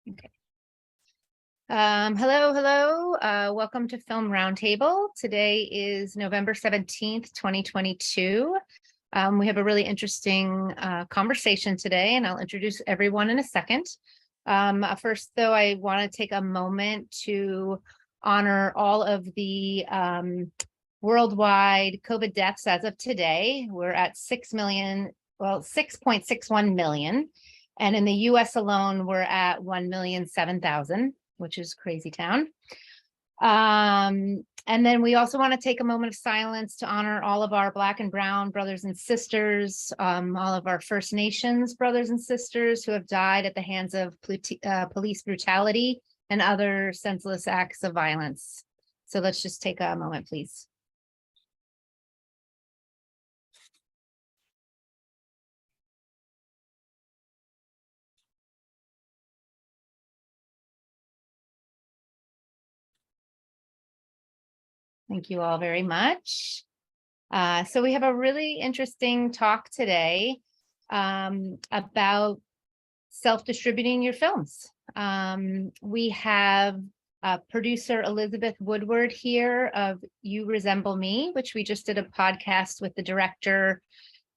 Okay. Hello. Welcome to Film Roundtable. Today is November 17th, 2022. We have a really interesting conversation today, and I'll introduce everyone in a second. First, though, I want to take a moment to honor all of the worldwide COVID deaths as of today. We're at 6.61 million. And in the US alone, we're at 1,007,000, which is crazy town. And then we also want to take a moment of silence to honor all of our Black and Brown brothers and sisters, all of our First Nations brothers and sisters who have died at the hands of police brutality and other senseless acts of violence. So let's just take a moment, please. Thank you all very much. So we have a really interesting talk today about self-distributing your films. We have producer Elizabeth Woodward here of You Resemble Me, which we just did a podcast with the director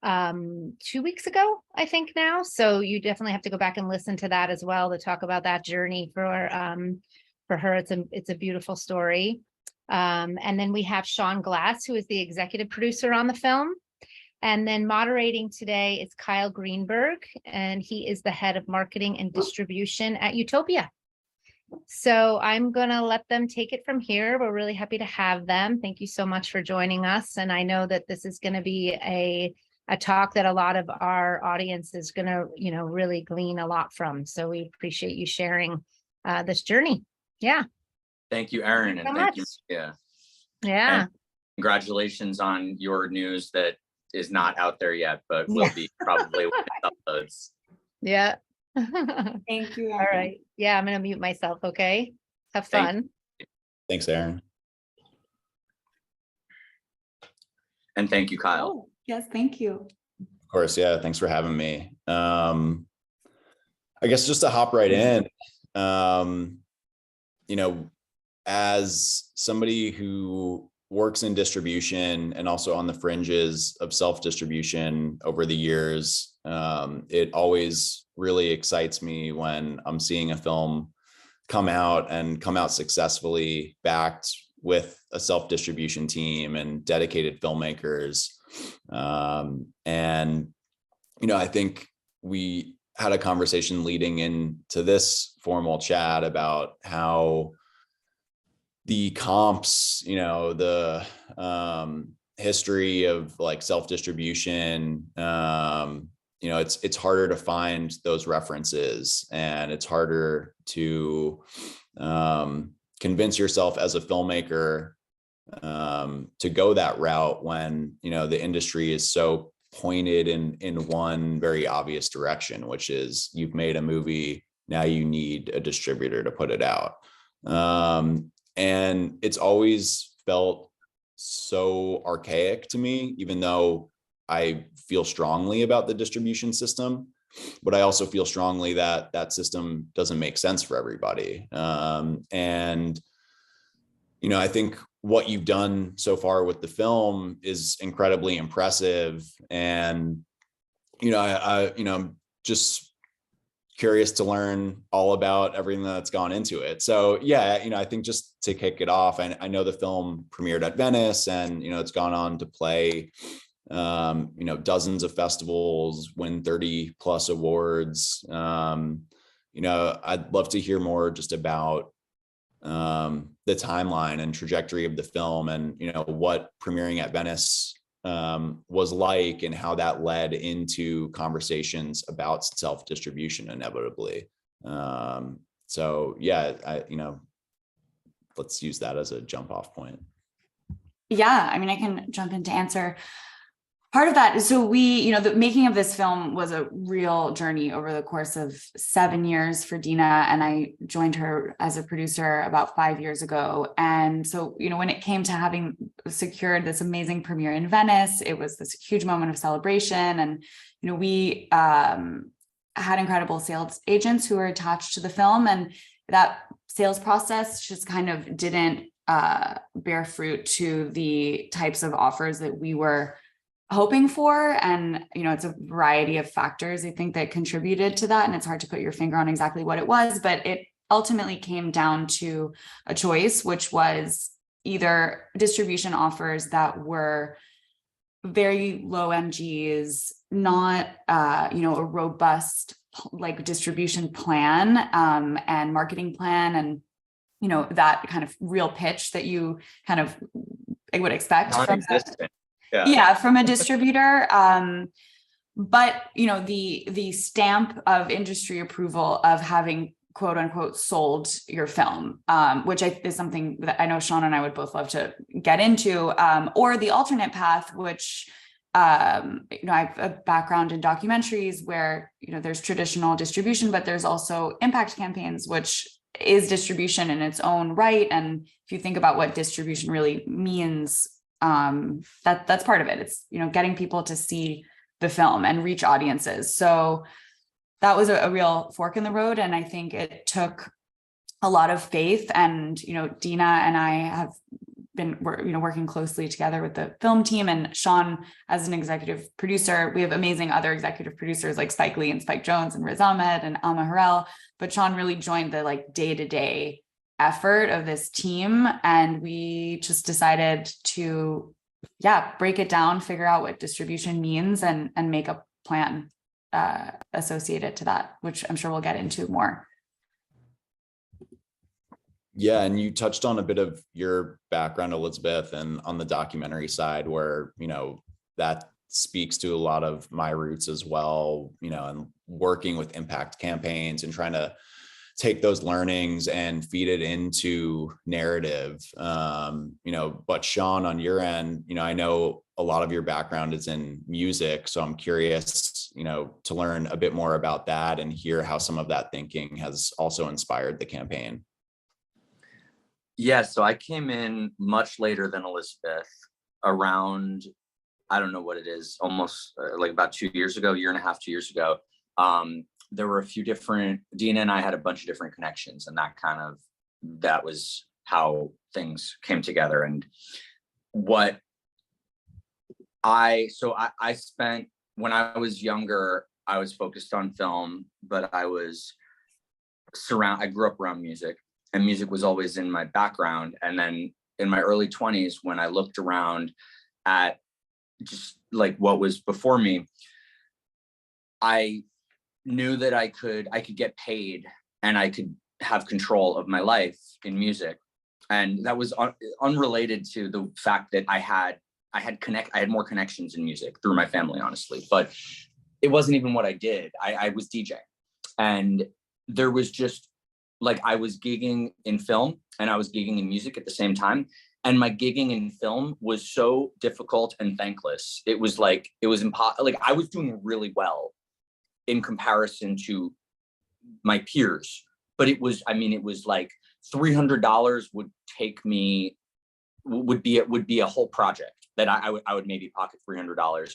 2 weeks ago, I think now. So you definitely have to go back and listen to that as well to talk about that journey for her. It's a beautiful story. And then we have Sean Glass, who is the executive producer on the film. And then moderating today is Kyle Greenberg, and he is the head of marketing and distribution at Utopia. So I'm going to let them take it from here. We're really happy to have them. Thank you so much for joining us. And I know that this is going to be a talk that a lot of our audience is going to, really glean a lot from. So we appreciate you sharing this journey. Yeah. Thank you, Erin, and thank you. Yeah. And congratulations on your news that is not out there yet, but will be probably when it uploads. Yeah. Thank you, Erin. All right. Yeah, I'm going to mute myself. Okay. Have fun. Thanks, Erin. And thank you, Kyle. Oh, yes, thank you. Of course. Yeah. Thanks for having me. I guess just to hop right in, as somebody who works in distribution and also on the fringes of self-distribution over the years, it always really excites me when I'm seeing a film come out successfully, backed with a self-distribution team and dedicated filmmakers. I think we had a conversation leading into this formal chat about how the comps, the history of like self-distribution, it's harder to find those references, and it's harder to convince yourself as a filmmaker to go that route when, the industry is so pointed in one very obvious direction, which is you've made a movie, now you need a distributor to put it out. And it's always felt so archaic to me, even though I feel strongly about the distribution system, but I also feel strongly that that system doesn't make sense for everybody. I think what you've done so far with the film is incredibly impressive. And, I'm just curious to learn all about everything that's gone into it. So yeah, I think just to kick it off, I know the film premiered at Venice, and it's gone on to play dozens of festivals, win 30 plus awards. I'd love to hear more just about the timeline and trajectory of the film, and what premiering at Venice was like, and how that led into conversations about self-distribution inevitably. So yeah, let's use that as a jump off point. Yeah, I can jump in to answer part of that. So the making of this film was a real journey over the course of 7 years for Dina, and I joined her as a producer about 5 years ago. And so, when it came to having secured this amazing premiere in Venice, it was this huge moment of celebration. And, we had incredible sales agents who were attached to the film, and that sales process just kind of didn't bear fruit to the types of offers that we were hoping for. And, you know, it's a variety of factors, I think, that contributed to that. And it's hard to put your finger on exactly what it was, but it ultimately came down to a choice, which was either distribution offers that were very low MGs, not, you know, a robust like distribution plan and marketing plan, and, you know, that kind of real pitch that you kind of would expect from from a distributor. But, you know, the stamp of industry approval of having quote unquote sold your film, which is something that I know Sean and I would both love to get into, or the alternate path, which, you know, I have a background in documentaries where, you know, there's traditional distribution, but there's also impact campaigns, which is distribution in its own right. And if you think about what distribution really means, that's part of it. It's, you know, getting people to see the film and reach audiences. So that was a real fork in the road. And I think it took a lot of faith. And, you know, Dina and I have been, you know, working closely together with the film team, and Sean as an executive producer. We have amazing other executive producers like Spike Lee and Spike Jonze and Riz Ahmed and Alma Harrell, but Sean really joined the like day-to-day effort of this team. And we just decided to, break it down, figure out what distribution means, and make a plan associated to that, which I'm sure we'll get into more. Yeah, and you touched on a bit of your background, Elizabeth, and on the documentary side, where, you know, that speaks to a lot of my roots as well, you know, and working with impact campaigns and trying to take those learnings and feed it into narrative. You know, but Sean, on your end, you know, I know a lot of your background is in music, so I'm curious, you know, to learn a bit more about that and hear how some of that thinking has also inspired the campaign. Yeah, so I came in much later than Elizabeth, around, I don't know what it is, almost like about 2 years ago, year and a half, 2 years ago. There were a few different, Dina and I had a bunch of different connections, and that was how things came together. And I spent, when I was younger, I was focused on film, but I grew up around music, and music was always in my background. And then in my early 20s, when I looked around at just like what was before me, I knew that I could get paid and I could have control of my life in music. And that was unrelated to the fact that I had more connections in music through my family, honestly, but it wasn't even what I did. I was DJing, and there was just like, I was gigging in film and I was gigging in music at the same time. And my gigging in film was so difficult and thankless. It was impossible. Like, I was doing really well in comparison to my peers, but it was like $300 would be a whole project that I would maybe pocket $300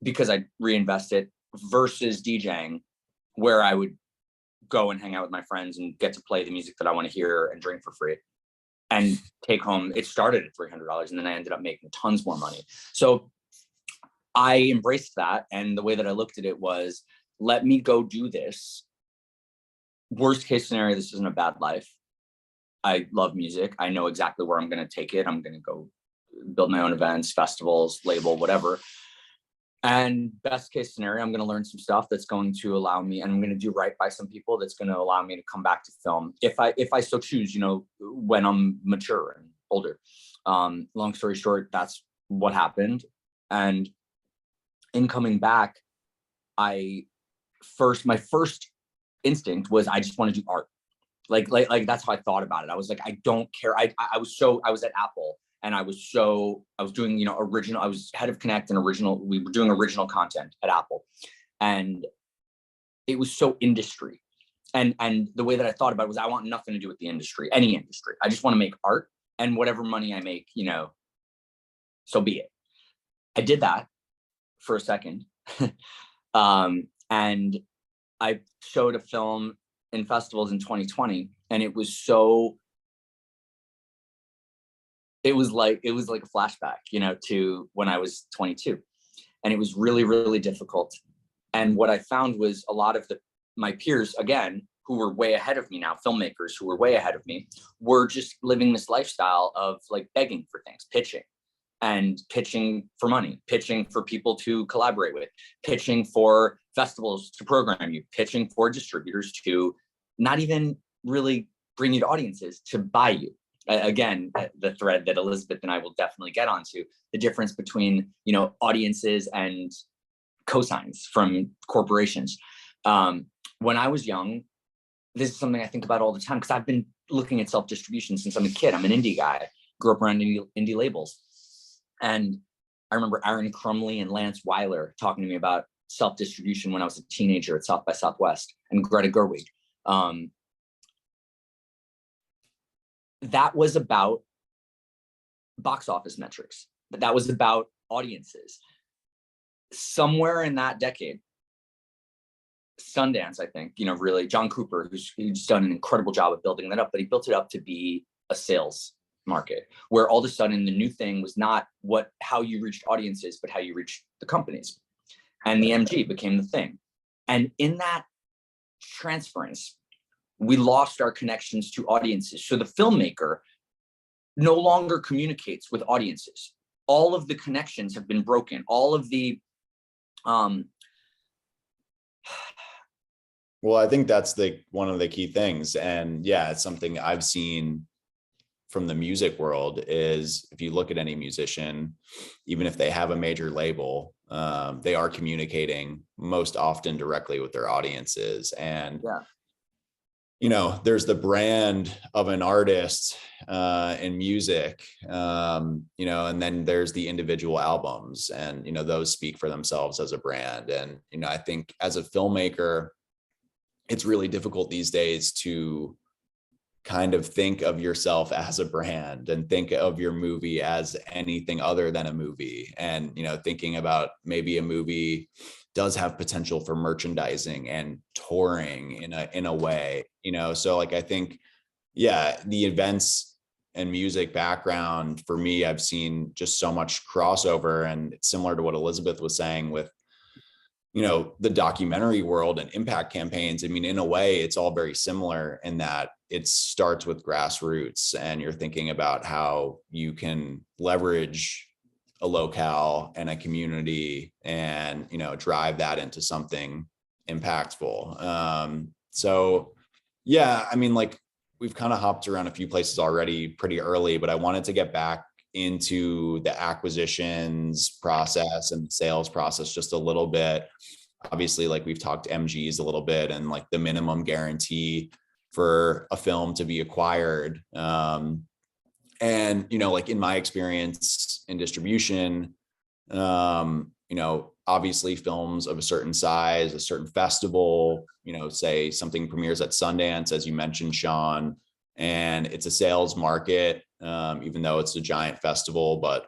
because I reinvest it, versus DJing, where I would go and hang out with my friends and get to play the music that I want to hear and drink for free and take home. It started at $300 and then I ended up making tons more money. So I embraced that. And the way that I looked at it was, let me go do this. Worst case scenario, this isn't a bad life. I love music. I know exactly where I'm going to take it. I'm going to go build my own events, festivals, label, whatever. And best case scenario, I'm going to learn some stuff that's going to allow me, and I'm going to do right by some people that's going to allow me to come back to film if I so choose, you know, when I'm mature and older. Long story short, that's what happened. And in coming back, my first instinct was, I just want to do art. Like that's how I thought about it. I was like, I don't care. I was at Apple, and I was doing, you know, original. I was head of Connect and original. We were doing original content at Apple, and it was so industry. And the way that I thought about it was, I want nothing to do with the industry, any industry. I just want to make art, and whatever money I make, you know, so be it. I did that for a second. And I showed a film in festivals in 2020, and it was so, it was like a flashback, you know, to when I was 22, and it was really, really difficult. And what I found was a lot of my peers, again, who were way ahead of me now, filmmakers who were way ahead of me, were just living this lifestyle of like begging for things, pitching for money, pitching for people to collaborate with, pitching for festivals to program you, pitching for distributors to not even really bring you to audiences, to buy you. Again, the thread that Elizabeth and I will definitely get onto, the difference between, you know, audiences and cosigns from corporations. When I was young, this is something I think about all the time, because I've been looking at self-distribution since I'm a kid. I'm an indie guy, grew up around indie labels. And I remember Aaron Crumley and Lance Weiler talking to me about self-distribution when I was a teenager at South by Southwest, and Greta Gerwig. That was about box office metrics, but that was about audiences. Somewhere in that decade, Sundance, I think, you know, really, John Cooper, who's done an incredible job of building that up, but he built it up to be a sales market, where all of a sudden the new thing was not how you reached audiences, but how you reached the companies. And the MG became the thing. And in that transference, we lost our connections to audiences. So the filmmaker no longer communicates with audiences. All of the connections have been broken. All of the well, I think that's one of the key things. And yeah, it's something I've seen from the music world, is if you look at any musician, even if they have a major label, they are communicating most often directly with their audiences. And yeah. You know, there's the brand of an artist in music, you know, and then there's the individual albums, and, you know, those speak for themselves as a brand. And, you know, I think as a filmmaker, it's really difficult these days to kind of think of yourself as a brand and think of your movie as anything other than a movie. And, you know, thinking about maybe a movie does have potential for merchandising and touring in a way, you know. So like, I think, yeah, the events and music background for me, I've seen just so much crossover, and it's similar to what Elizabeth was saying with, you know, the documentary world and impact campaigns. I mean, in a way, it's all very similar in that it starts with grassroots, and you're thinking about how you can leverage a locale and a community and, you know, drive that into something impactful. So yeah, I mean, like, we've kind of hopped around a few places already pretty early, but I wanted to get back into the acquisitions process and sales process just a little bit. Obviously, like, we've talked MGs a little bit, and like the minimum guarantee for a film to be acquired. And, you know, like in my experience in distribution, you know, obviously films of a certain size, a certain festival, you know, say something premieres at Sundance, as you mentioned, Sean, and it's a sales market, even though it's a giant festival, but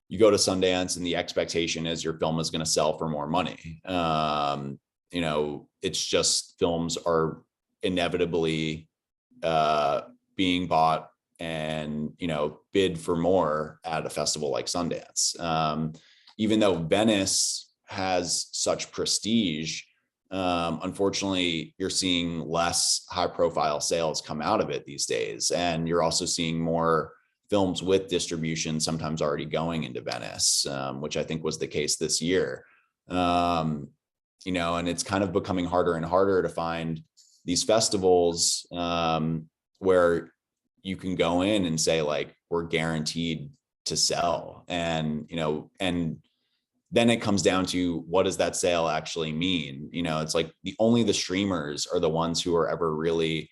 you go to Sundance and the expectation is your film is going to sell for more money. You know, it's just films are inevitably being bought and, you know, bid for more at a festival like Sundance. Even though Venice has such prestige, unfortunately, you're seeing less high profile sales come out of it these days. And you're also seeing more films with distribution sometimes already going into Venice, which I think was the case this year. You know, and it's kind of becoming harder and harder to find these festivals where you can go in and say, like, we're guaranteed to sell. And, you know, and then it comes down to, what does that sale actually mean? You know, it's like only the streamers are the ones who are ever really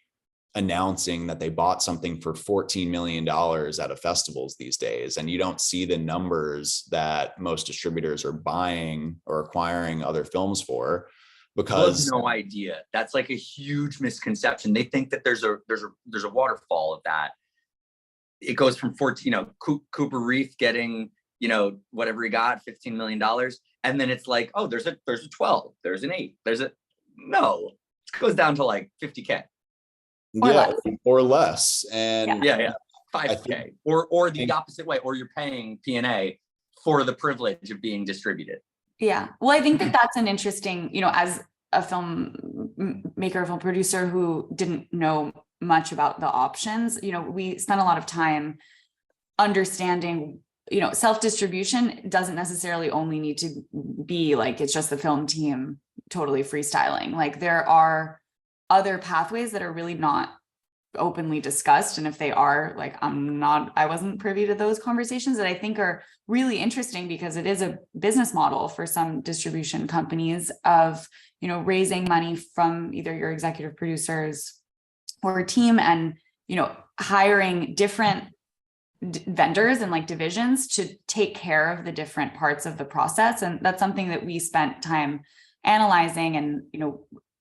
announcing that they bought something for $14 million out of festivals these days. And you don't see the numbers that most distributors are buying or acquiring other films for, because no idea. That's like a huge misconception. They think that there's a waterfall of that. It goes from 14, you know, Cooper Reef getting, you know, whatever he got, $15 million. And then it's like, oh, there's a 12, there's an 8, No, it goes down to like 50K. Or Yeah, less. or less. And Yeah. 5K, think- or the opposite way, or you're paying P&A for the privilege of being distributed. Yeah. Well, I think that that's an interesting, as a filmmaker, a film producer who didn't know much about the options, we spent a lot of time understanding, self-distribution doesn't necessarily only need to be like, it's just the film team totally freestyling. Like there are other pathways that are really not openly discussed. And if they are, like, I wasn't privy to those conversations that I think are really interesting, because it is a business model for some distribution companies of, raising money from either your executive producers or a team and, hiring different vendors and like divisions to take care of the different parts of the process. And that's something that we spent time analyzing. And,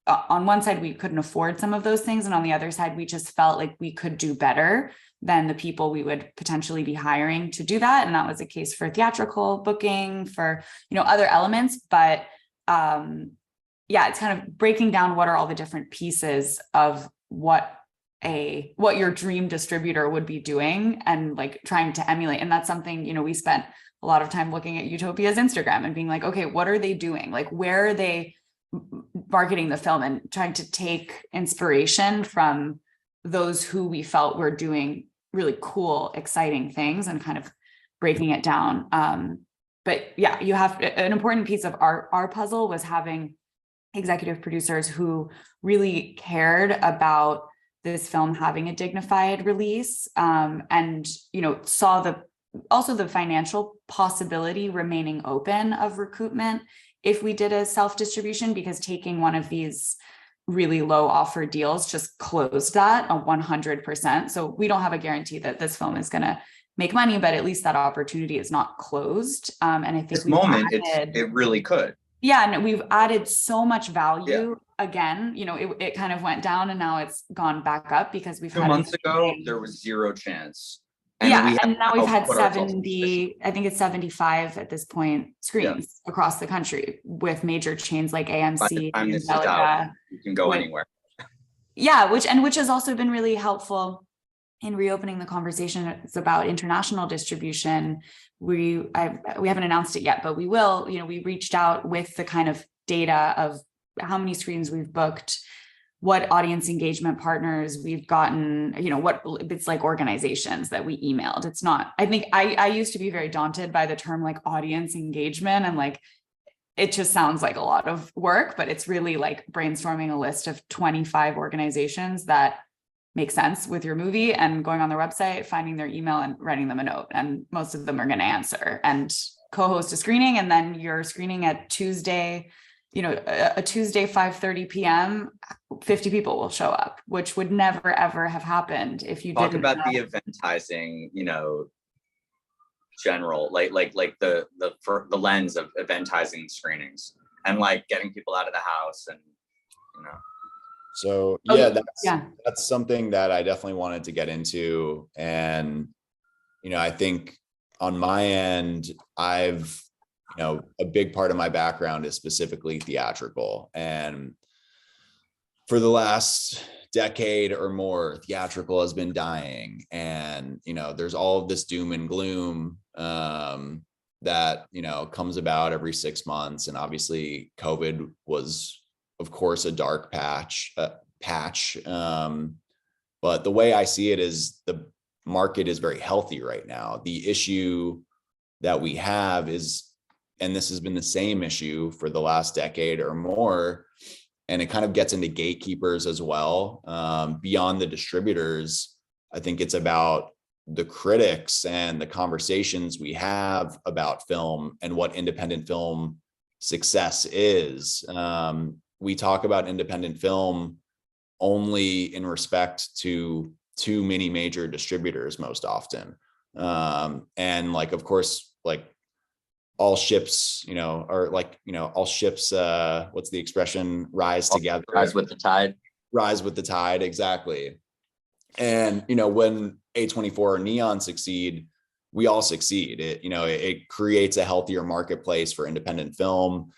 on one side, we couldn't afford some of those things. And on the other side, we just felt like we could do better than the people we would potentially be hiring to do that. And that was the case for theatrical booking, for, other elements. But it's kind of breaking down what are all the different pieces of what your dream distributor would be doing and like trying to emulate. And that's something, we spent a lot of time looking at Utopia's Instagram and being like, okay, what are they doing? Like, where are they marketing the film, and trying to take inspiration from those who we felt were doing really cool, exciting things and kind of breaking it down. But yeah, you have an important piece of our puzzle was having executive producers who really cared about this film having a dignified release, and saw also the financial possibility remaining open of recoupment if we did a self-distribution, because taking one of these really low offer deals just closed that 100%. So we don't have a guarantee that this film is going to make money, but at least that opportunity is not closed. And I think This moment, it really could. Yeah, and we've added so much value. Again, it kind of went down and now it's gone back up because we've 2 had months ago, there was zero chance. And now we've had 70, I think it's 75 at this point, screens across the country with major chains like AMC. By the time this is out, you can go anywhere. Yeah, which has also been really helpful in reopening the conversation. It's about international distribution. We haven't announced it yet, but we will. We reached out with the kind of data of how many screens we've booked, what audience engagement partners we've gotten, what it's like organizations that we emailed. It's not, I think I used to be very daunted by the term like audience engagement, and like, it just sounds like a lot of work, but it's really like brainstorming a list of 25 organizations that make sense with your movie and going on their website, finding their email and writing them a note. And most of them are going to answer and co-host a screening. And then you're screening at Tuesday, a Tuesday, 5:30 p.m., 50 people will show up, which would never, ever have happened if you Talk didn't about the eventizing, general, like the lens of eventizing screenings and like getting people out of the house and, So that's something that I definitely wanted to get into. And, I think on my end, a big part of my background is specifically theatrical. And for the last decade or more, theatrical has been dying. And, there's all of this doom and gloom that, comes about every 6 months. And obviously COVID was, of course, a dark patch. But the way I see it is the market is very healthy right now. The issue that we have is, and this has been the same issue for the last decade or more, and it kind of gets into gatekeepers as well. Beyond the distributors, I think it's about the critics and the conversations we have about film and what independent film success is. We talk about independent film only in respect to too many major distributors most often. And like, of course, like all ships, all ships, what's the expression? Rise together. Rise with the tide. Rise with the tide, exactly. And, when A24 or Neon succeed, we all succeed. It creates a healthier marketplace for independent film.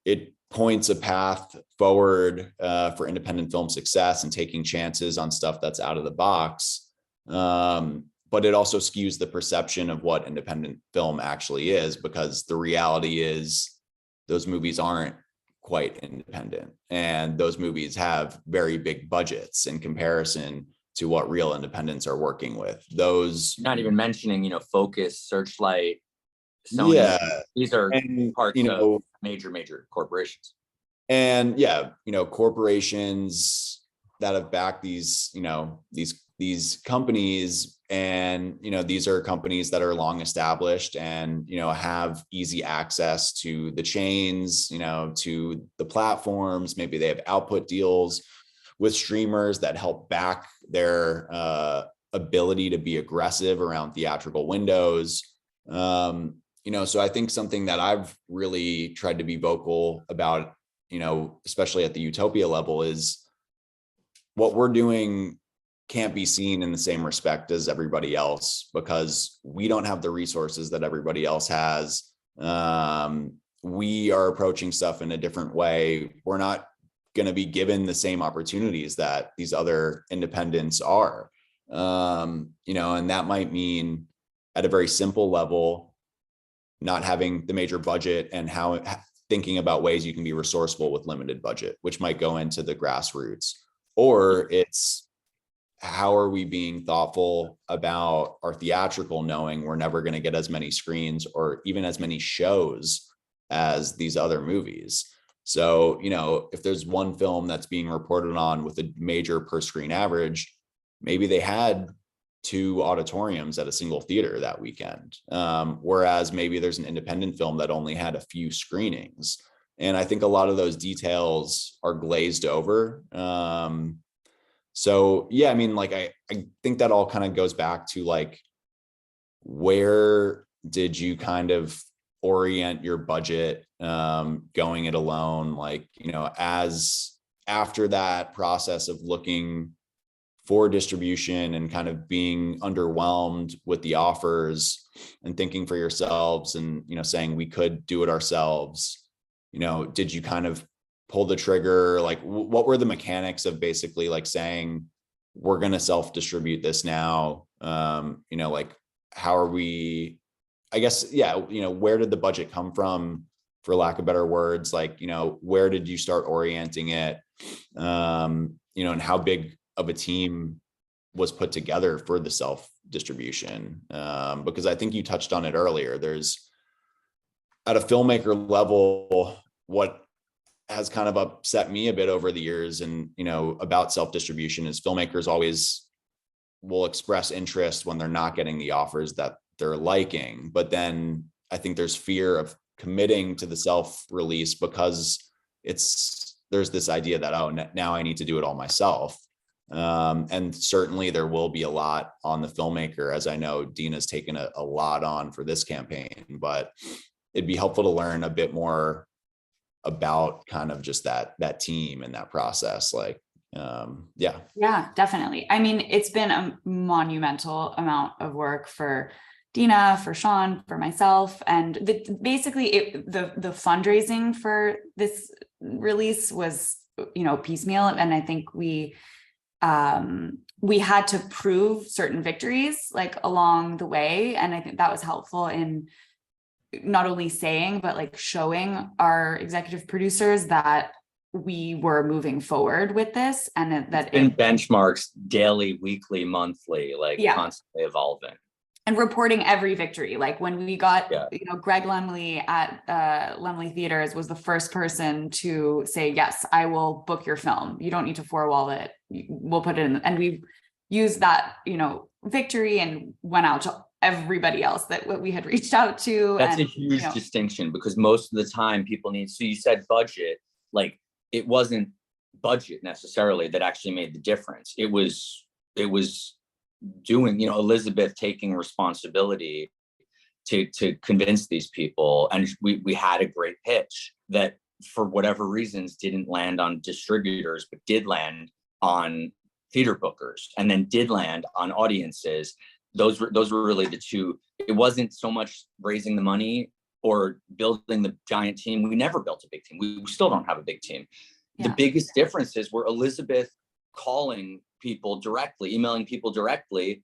It points a path forward for independent film success and taking chances on stuff that's out of the box. But it also skews the perception of what independent film actually is, because the reality is those movies aren't quite independent, and those movies have very big budgets in comparison to what real independents are working with. Those, not even mentioning, you know, Focus, Searchlight, Sony. yeah, These are and parts of major corporations. And yeah, you know, corporations that have backed these, you know, these companies, and you know, these are companies that are long established and, you know, have easy access to the chains, you know, to the platforms. Maybe they have output deals with streamers that help back their ability to be aggressive around theatrical windows. You know, so I think something that I've really tried to be vocal about, you know, especially at the Utopia level, is what we're doing can't be seen in the same respect as everybody else, because we don't have the resources that everybody else has. We are approaching stuff in a different way. We're not going to be given the same opportunities that these other independents are. You know, and that might mean at a very simple level, not having the major budget, and how thinking about ways you can be resourceful with limited budget, which might go into the grassroots. Or it's, how are we being thoughtful about our theatrical, knowing we're never going to get as many screens or even as many shows as these other movies. So, you know, if there's one film that's being reported on with a major per screen average, maybe they had 2 auditoriums at a single theater that weekend. Whereas maybe there's an independent film that only had a few screenings. And I think a lot of those details are glazed over. So yeah, I mean, like, I think that all kind of goes back to like, where did you kind of orient your budget going it alone? Like, you know, as after that process of looking for distribution and kind of being underwhelmed with the offers and thinking for yourselves and, you know, saying we could do it ourselves, you know, did you kind of pull the trigger? Like, what were the mechanics of basically like saying, we're going to self-distribute this now? You know, like, how are we, I guess, yeah, you know, where did the budget come from, for lack of better words? Like, you know, where did you start orienting it? You know, and how big of a team was put together for the self-distribution? Because I think you touched on it earlier. There's, at a filmmaker level, what has kind of upset me a bit over the years, and, you know, about self-distribution, is filmmakers always will express interest when they're not getting the offers that they're liking. But then I think there's fear of committing to the self-release because there's this idea that, oh, now I need to do it all myself. And certainly there will be a lot on the filmmaker, as I know Dina's taken a lot on for this campaign, but it'd be helpful to learn a bit more about kind of just that team and that process. Like, yeah, definitely. I mean, it's been a monumental amount of work for Dina, for Sean, for myself, and basically the fundraising for this release was, you know, piecemeal, and I think we had to prove certain victories like along the way, and I think that was helpful in not only saying, but like showing our executive producers that we were moving forward with this, and that in benchmarks daily, weekly, monthly, like constantly evolving. And reporting every victory. Like when we got, you know, Greg Laemmle at Laemmle Theaters was the first person to say, yes, I will book your film. You don't need to four-wall it. We'll put it in. And we used that, you know, victory and went out to everybody else that we had reached out to. That's a huge distinction, because most of the time people need, so you said budget, like it wasn't budget necessarily that actually made the difference. It was doing, you know, Elizabeth taking responsibility to convince these people. And we had a great pitch that for whatever reasons didn't land on distributors, but did land on theater bookers, and then did land on audiences. Those were really the two. It wasn't so much raising the money or building the giant team. We never built a big team. We still don't have a big team. The Yeah. biggest differences were Elizabeth calling people directly, emailing people directly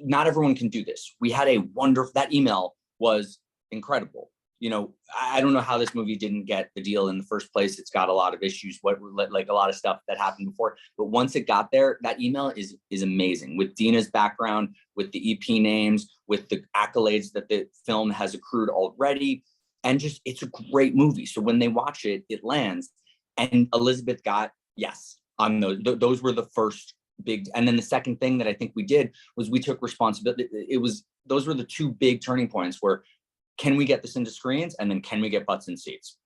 not everyone can do this. We had a wonderful, that email was incredible. You know, I don't know how this movie didn't get the deal in the first place. It's got a lot of issues, like a lot of stuff that happened before. But once it got there, that email is amazing, with Dina's background, with the EP names, with the accolades that the film has accrued already. And just, it's a great movie. So when they watch it, it lands. And Elizabeth got yes on those. Those were the first big. And then the second thing that I think we did was we took responsibility. Those were the two big turning points where, can we get this into screens? And then can we get butts in seats?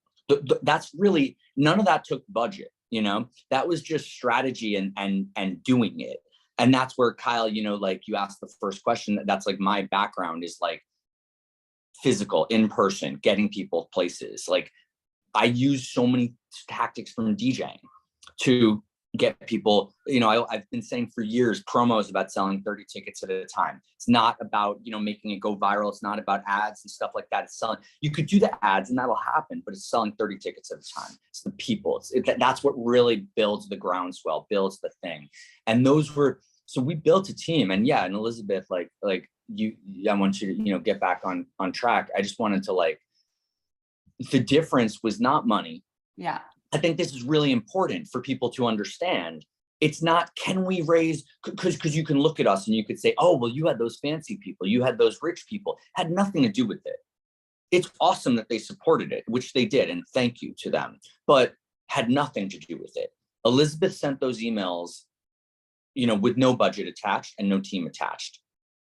That's really, none of that took budget, you know, that was just strategy and doing it. And that's where, Kyle, you know, like you asked the first question, that's like my background is like physical, in person, getting people places. Like I use so many tactics from DJing to get people, you know, I've been saying for years, promos about selling 30 tickets at a time. It's not about, you know, making it go viral. It's not about ads and stuff like that. It's selling, you could do the ads and that'll happen, but it's selling 30 tickets at a time. It's the people. That's what really builds the groundswell, builds the thing. And those were, so we built a team. And yeah, and Elizabeth, like you, I want you to, you know, get back on track. I just wanted to, like, the difference was not money. Yeah. I think this is really important for people to understand. It's not, can we raise, because you can look at us and you could say, oh, well, you had those fancy people, you had those rich people, had nothing to do with it. It's awesome that they supported it, which they did, and thank you to them, but had nothing to do with it. Elizabeth sent those emails, you know, with no budget attached and no team attached.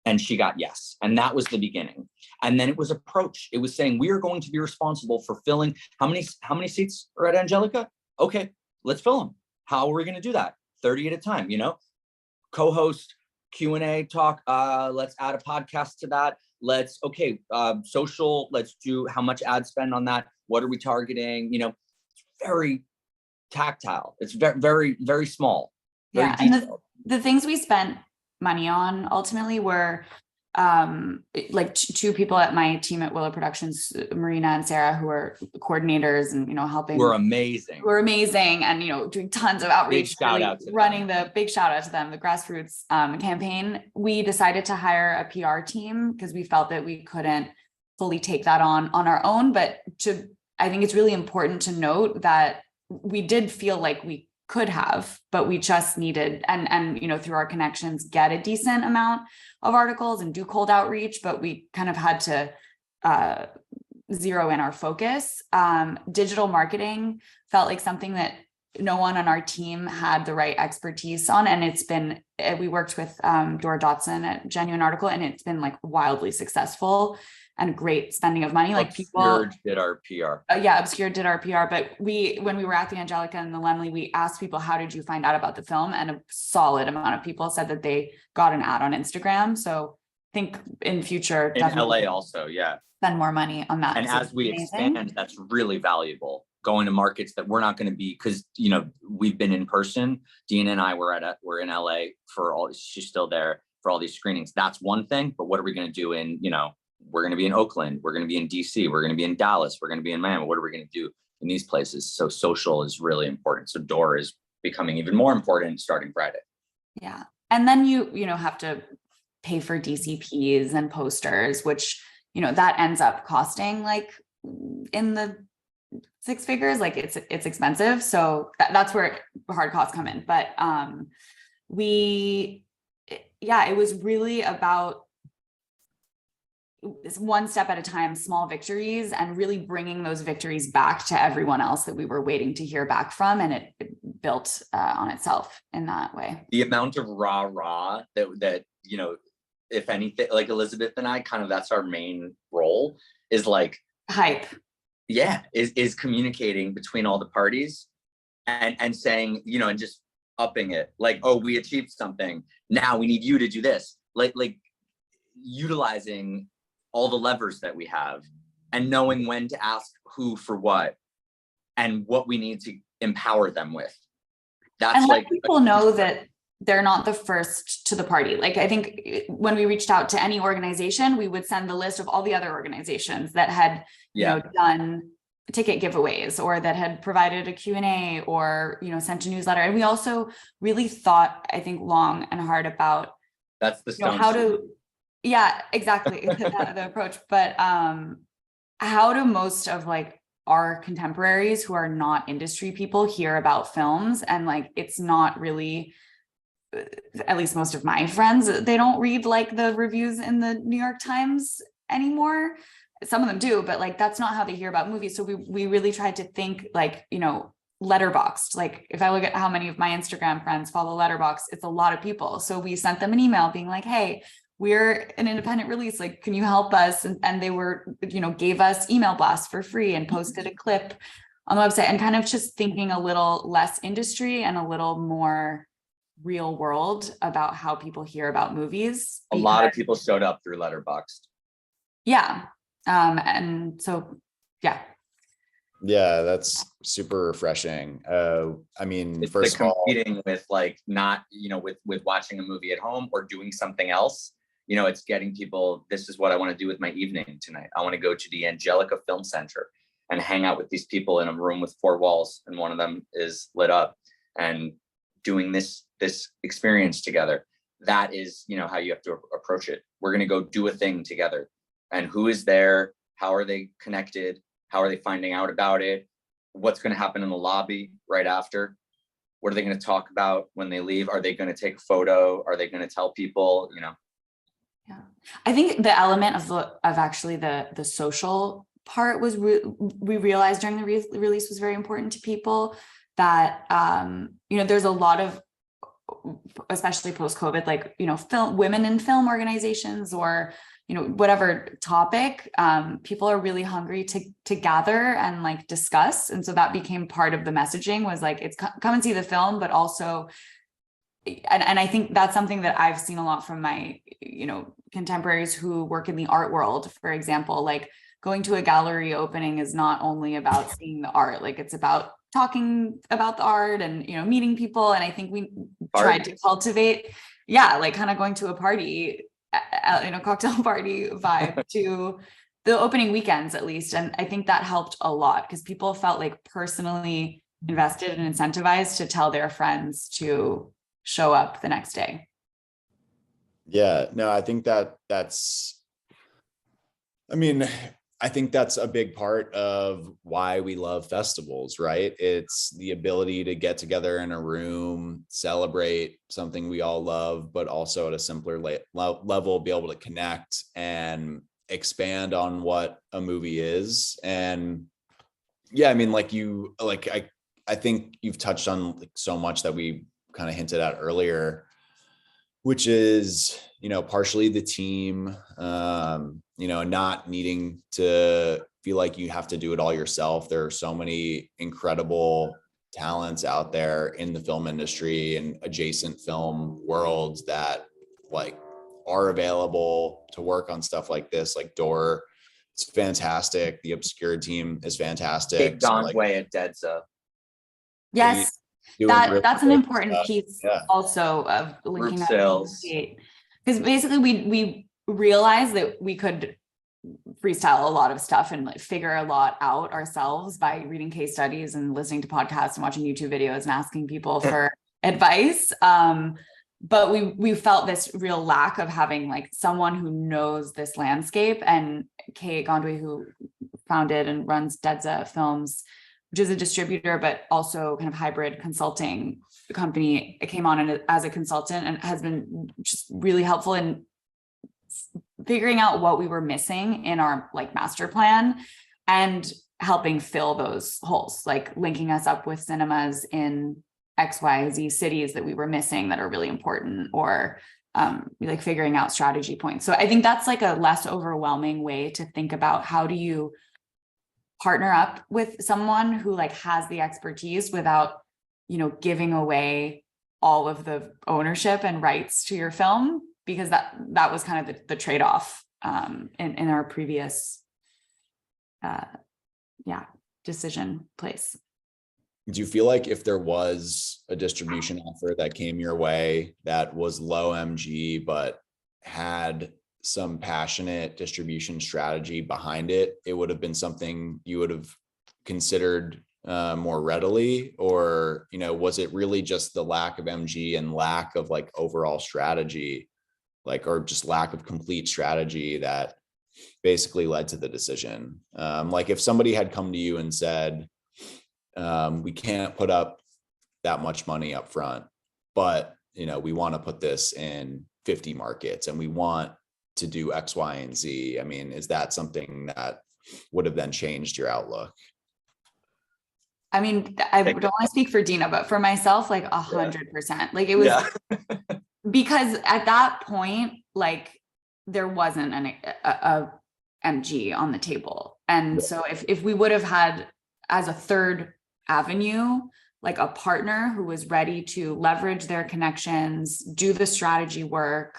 And she got yes. And that was the beginning. And then it was approach. It was saying, we are going to be responsible for filling. How many seats are at Angelika? Okay, let's fill them. How are we going to do that? 30 at a time, you know, co-host, Q&A talk. Let's add a podcast to that. Social, let's do how much ad spend on that. What are we targeting? You know, it's very tactile. It's very, very, very small. Very detailed. And the things we spent money on ultimately were like two people at my team at Willow Productions, Marina and Sarah, who are coordinators and, you know, helping. We're amazing. And, you know, doing tons of outreach, big shout out to them, the grassroots campaign. We decided to hire a PR team because we felt that we couldn't fully take that on our own. But I think it's really important to note that we did feel like we could have, but we just needed, and you know, through our connections, get a decent amount of articles and do cold outreach, but we kind of had to zero in our focus. Digital marketing felt like something that no one on our team had the right expertise on. And we worked with Dora Dotson at Genuine Article, and it's been like wildly successful and great spending of money. Like Obscured did our PR. Obscured did our PR. But when we were at the Angelika and the Laemmle, we asked people, how did you find out about the film? And a solid amount of people said that they got an ad on Instagram. So I think in future, in LA also, yeah, spend more money on that. And as we expand, that's really valuable. Going to markets that we're not going to be, because, you know, we've been in person. Dina and I were in LA for all, she's still there for all these screenings. That's one thing, but what are we going to do in, you know, we're going to be in Oakland, we're going to be in DC, we're going to be in Dallas, we're going to be in Miami. What are we going to do in these places? So social is really important. So door is becoming even more important starting Friday. Yeah. And then you know, have to pay for DCPs and posters, which, you know, that ends up costing like in the six figures, like it's expensive. So that's where hard costs come in. But it was really about one step at a time, small victories, and really bringing those victories back to everyone else that we were waiting to hear back from. And it built on itself in that way. The amount of rah that, you know, if anything, like Elizabeth and I, kind of, that's our main role, is like hype. Yeah. Is communicating between all the parties and saying, you know, and just upping it, like, oh, we achieved something. Now we need you to do this. Like utilizing all the levers that we have and knowing when to ask who for what and what we need to empower them with. That's, and like, people know that they're not the first to the party. Like, I think when we reached out to any organization, we would send the list of all the other organizations that had, you know, done ticket giveaways or that had provided a Q&A or, you know, sent a newsletter. And we also really thought, I think, long and hard about that's the stone, how to, yeah, exactly, the approach. But how do most of like our contemporaries who are not industry people hear about films? And like, it's not really, at least most of my friends, they don't read like the reviews in the New York Times anymore. Some of them do, but like, that's not how they hear about movies. So we really tried to think like, you know, Letterboxd. Like, if I look at how many of my Instagram friends follow Letterboxd, it's a lot of people. So we sent them an email being like, hey, we're an independent release, like, can you help us? And they were, you know, gave us email blasts for free and posted a clip on the website, and kind of just thinking a little less industry and a little more real world about how people hear about movies. A lot of people showed up through Letterboxd. Yeah. And so, yeah. Yeah, that's super refreshing. I mean, It's first like of all, competing with like not, you know, with watching a movie at home or doing something else. You know, it's getting people, this is what I want to do with my evening tonight. I want to go to the Angelika Film Center and hang out with these people in a room with 4 walls, and one of them is lit up, and doing this experience together. That is, you know, how you have to approach it. We're going to go do a thing together. And who is there? How are they connected? How are they finding out about it? What's going to happen in the lobby right after? What are they going to talk about when they leave? Are they going to take a photo? Are they going to tell people, you know? Yeah, I think the element of actually the social part was we realized during the release was very important to people. That you know, there's a lot of, especially post-COVID, like, you know, women in film organizations, or, you know, whatever topic, people are really hungry to gather and like discuss. And so that became part of the messaging, was like, it's come and see the film, but also, and I think that's something that I've seen a lot from my, you know, contemporaries who work in the art world, for example. Like, going to a gallery opening is not only about seeing the art, like, it's about talking about the art and, you know, meeting people. And I think we tried to cultivate, like kind of going to a party, you know, cocktail party vibe to the opening weekends, at least. And I think that helped a lot, because people felt like personally invested and incentivized to tell their friends to show up the next day. yeah, no, I think that's, I mean, I think that's a big part of why we love festivals, right? It's the ability to get together in a room, celebrate something we all love, but also at a simpler level, be able to connect and expand on what a movie is. And yeah, I mean, I think you've touched on like so much that we kind of hinted at earlier, which is, you know, partially the team, you know, not needing to feel like you have to do it all yourself. There are so many incredible talents out there in the film industry and adjacent film worlds that like are available to work on stuff like this. Like Door, it's fantastic. The Obscure team is fantastic. Kate Donway at Deadza. Yes, that's an important piece also of linking up, because basically we realized that we could freestyle a lot of stuff and like figure a lot out ourselves by reading case studies and listening to podcasts and watching YouTube videos and asking people for advice. But we felt this real lack of having like someone who knows this landscape. And Kate Gondwe, who founded and runs Deadza Films, which is a distributor, but also kind of hybrid consulting company, it came on as a consultant and has been just really helpful in figuring out what we were missing in our like master plan and helping fill those holes, like linking us up with cinemas in XYZ cities that we were missing that are really important, or like figuring out strategy points. So I think that's like a less overwhelming way to think about how do you partner up with someone who like has the expertise without, you know, giving away all of the ownership and rights to your film, because that was kind of the trade-off in our previous decision place. do you feel like if there was a distribution offer that came your way that was low MG, but had some passionate distribution strategy behind it, it would have been something you would have considered more readily? Or, was it really just the lack of MG and lack of like overall strategy, or just lack of complete strategy that basically led to the decision? Like if somebody had come to you and said, we can't put up that much money up front, but we want to put this in 50 markets and we want to do X, Y, and Z. I mean, is that something that would have then changed your outlook? I mean, I don't want to speak for Dina, but for myself, like 100%. Like it was because at that point, like there wasn't a MG on the table. And so if we would have had as a third avenue, like a partner who was ready to leverage their connections, do the strategy work,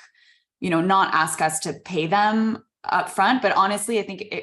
not ask us to pay them up front, but honestly, I think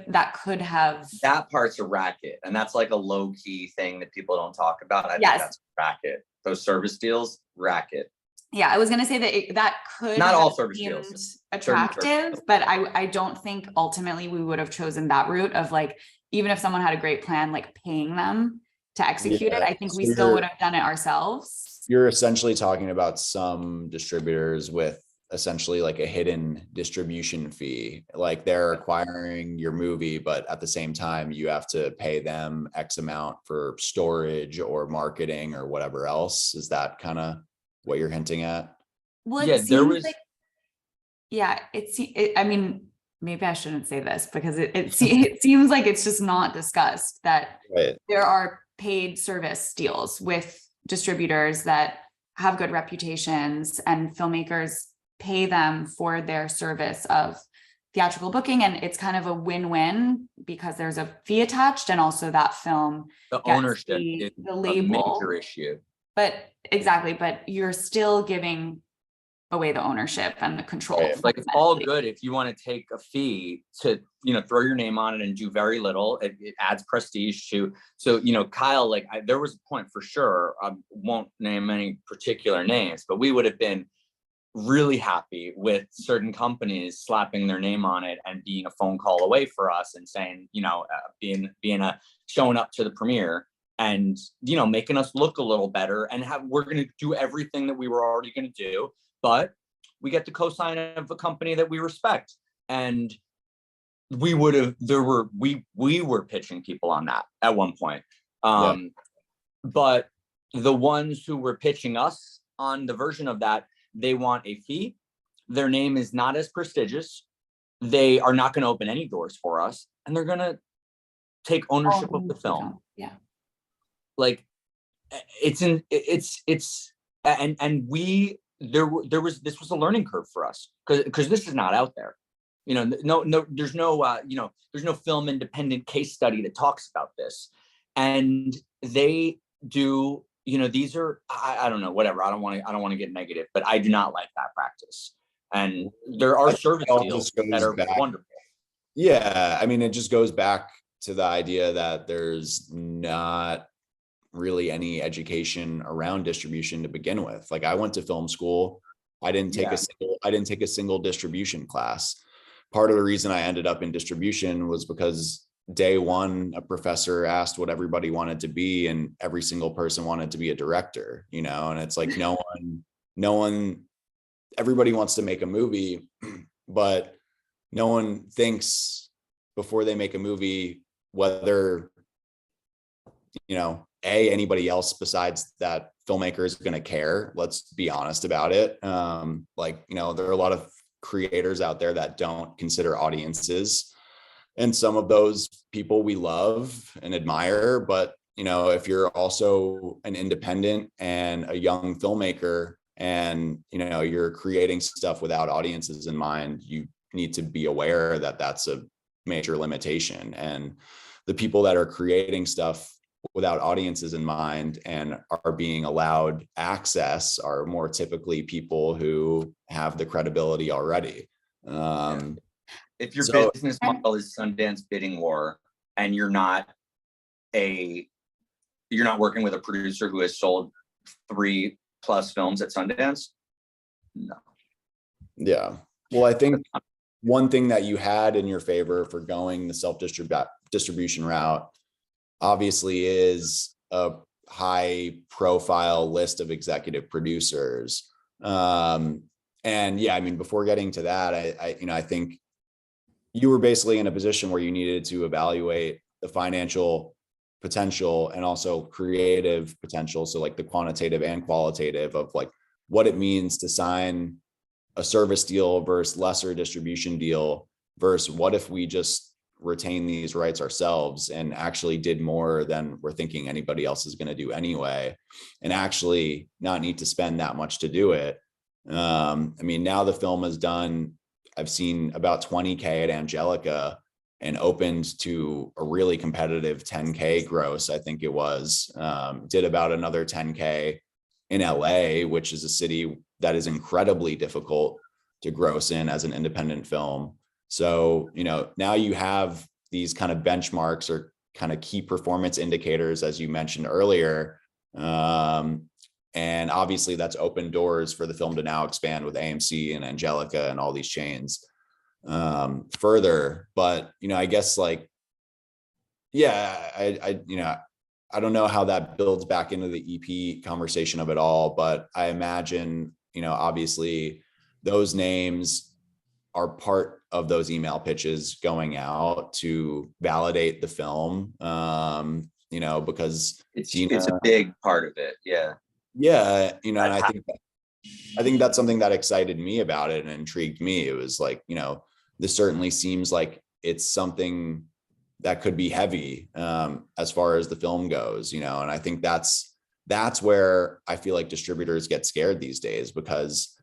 that could have. That part's a racket, and that's like a low key thing that people don't talk about. I think that's a racket. Those service deals, racket. Yeah, I was going to say that could not all service deals attractive, but I don't think ultimately we would have chosen that route of like, even if someone had a great plan, like paying them to execute it, I think we still would have done it ourselves. You're essentially talking about some distributors with essentially like a hidden distribution fee, like they're acquiring your movie, but at the same time you have to pay them X amount for storage or marketing or whatever else. Is that kind of what you're hinting at? Well, there was I mean, maybe I shouldn't say this because it seems like it's just not discussed that there are paid service deals with distributors that have good reputations and filmmakers pay them for their service of theatrical booking. And it's kind of a win-win because there's a fee attached, and also that film, the ownership is the label. A major issue. But you're still giving away the ownership and the control. Like it's all good if you want to take a fee to, throw your name on it and do very little. It adds prestige to. So, Kyle, like there was a point for sure. I won't name any particular names, but we would have been really happy with certain companies slapping their name on it and being a phone call away for us and saying, showing up to the premiere and, making us look a little better and we're going to do everything that we were already going to do, but we get the cosign of a company that we respect. And we were pitching people on that at one point. But the ones who were pitching us on the version of that, they want a fee. Their name is not as prestigious. They are not going to open any doors for us, and they're going to take ownership of the film. Yeah. Like this was a learning curve for us because this is not out there. There's no film independent case study that talks about this, and they do. These are, I don't know, whatever. I don't want to get negative, but I do not like that practice. And there are service deals that are wonderful. Yeah. I mean, it just goes back to the idea that there's not really any education around distribution to begin with. Like I went to film school. I didn't take a single distribution class. Part of the reason I ended up in distribution was because day one, a professor asked what everybody wanted to be, and every single person wanted to be a director, and it's like no one, everybody wants to make a movie, but no one thinks before they make a movie whether, anybody else besides that filmmaker is going to care. Let's be honest about it. There are a lot of creators out there that don't consider audiences. And some of those people we love and admire, but if you're also an independent and a young filmmaker and you're creating stuff without audiences in mind, you need to be aware that that's a major limitation. And the people that are creating stuff without audiences in mind and are being allowed access are more typically people who have the credibility already. If your business model is Sundance bidding war and you're not a you're not working with a producer who has sold 3+ films at Sundance. No. Yeah. Well, I think one thing that you had in your favor for going the self-distribution route, obviously, is a high profile list of executive producers. And yeah, I mean, before getting to that, I think you were basically in a position where you needed to evaluate the financial potential and also creative potential. So like the quantitative and qualitative of like what it means to sign a service deal versus lesser distribution deal versus what if we just retain these rights ourselves and actually did more than we're thinking anybody else is going to do anyway, and actually not need to spend that much to do it. I mean, now the film is done. I've seen about 20K at Angelika and opened to a really competitive 10K gross. I think it was, did about another 10K in LA, which is a city that is incredibly difficult to gross in as an independent film. So, now you have these kind of benchmarks or kind of key performance indicators, as you mentioned earlier. And obviously that's opened doors for the film to now expand with AMC and Angelika and all these chains further. But, I guess like, yeah, I don't know how that builds back into the EP conversation of it all, but I imagine, obviously those names are part of those email pitches going out to validate the film, because it's a big part of it. Yeah. Yeah. And I think that's something that excited me about it and intrigued me. It was like, this certainly seems like it's something that could be heavy as far as the film goes, and I think that's where I feel like distributors get scared these days, because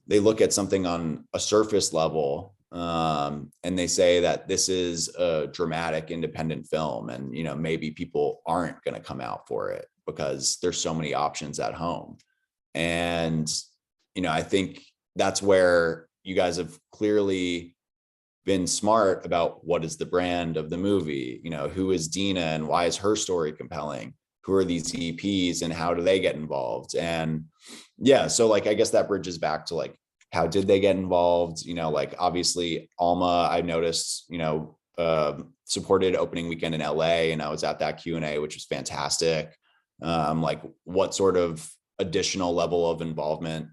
they look at something on a surface level and they say that this is a dramatic independent film, and maybe people aren't going to come out for it because there's so many options at home. And I think that's where you guys have clearly been smart about what is the brand of the movie, who is Dina and why is her story compelling, who are these EPs and how do they get involved. And yeah, so like I guess that bridges back to like, how did they get involved? Like obviously Alma, I noticed, supported opening weekend in LA, and I was at that Q&A, which was fantastic. Like what sort of additional level of involvement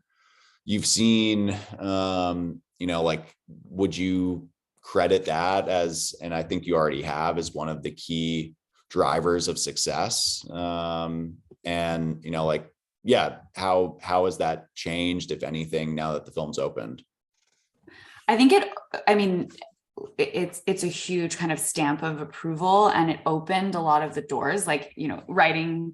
you've seen, like would you credit that as, and I think you already have, as one of the key drivers of success? And like, yeah, how has that changed, if anything, now that the film's opened? I think it's a huge kind of stamp of approval, and it opened a lot of the doors, like, writing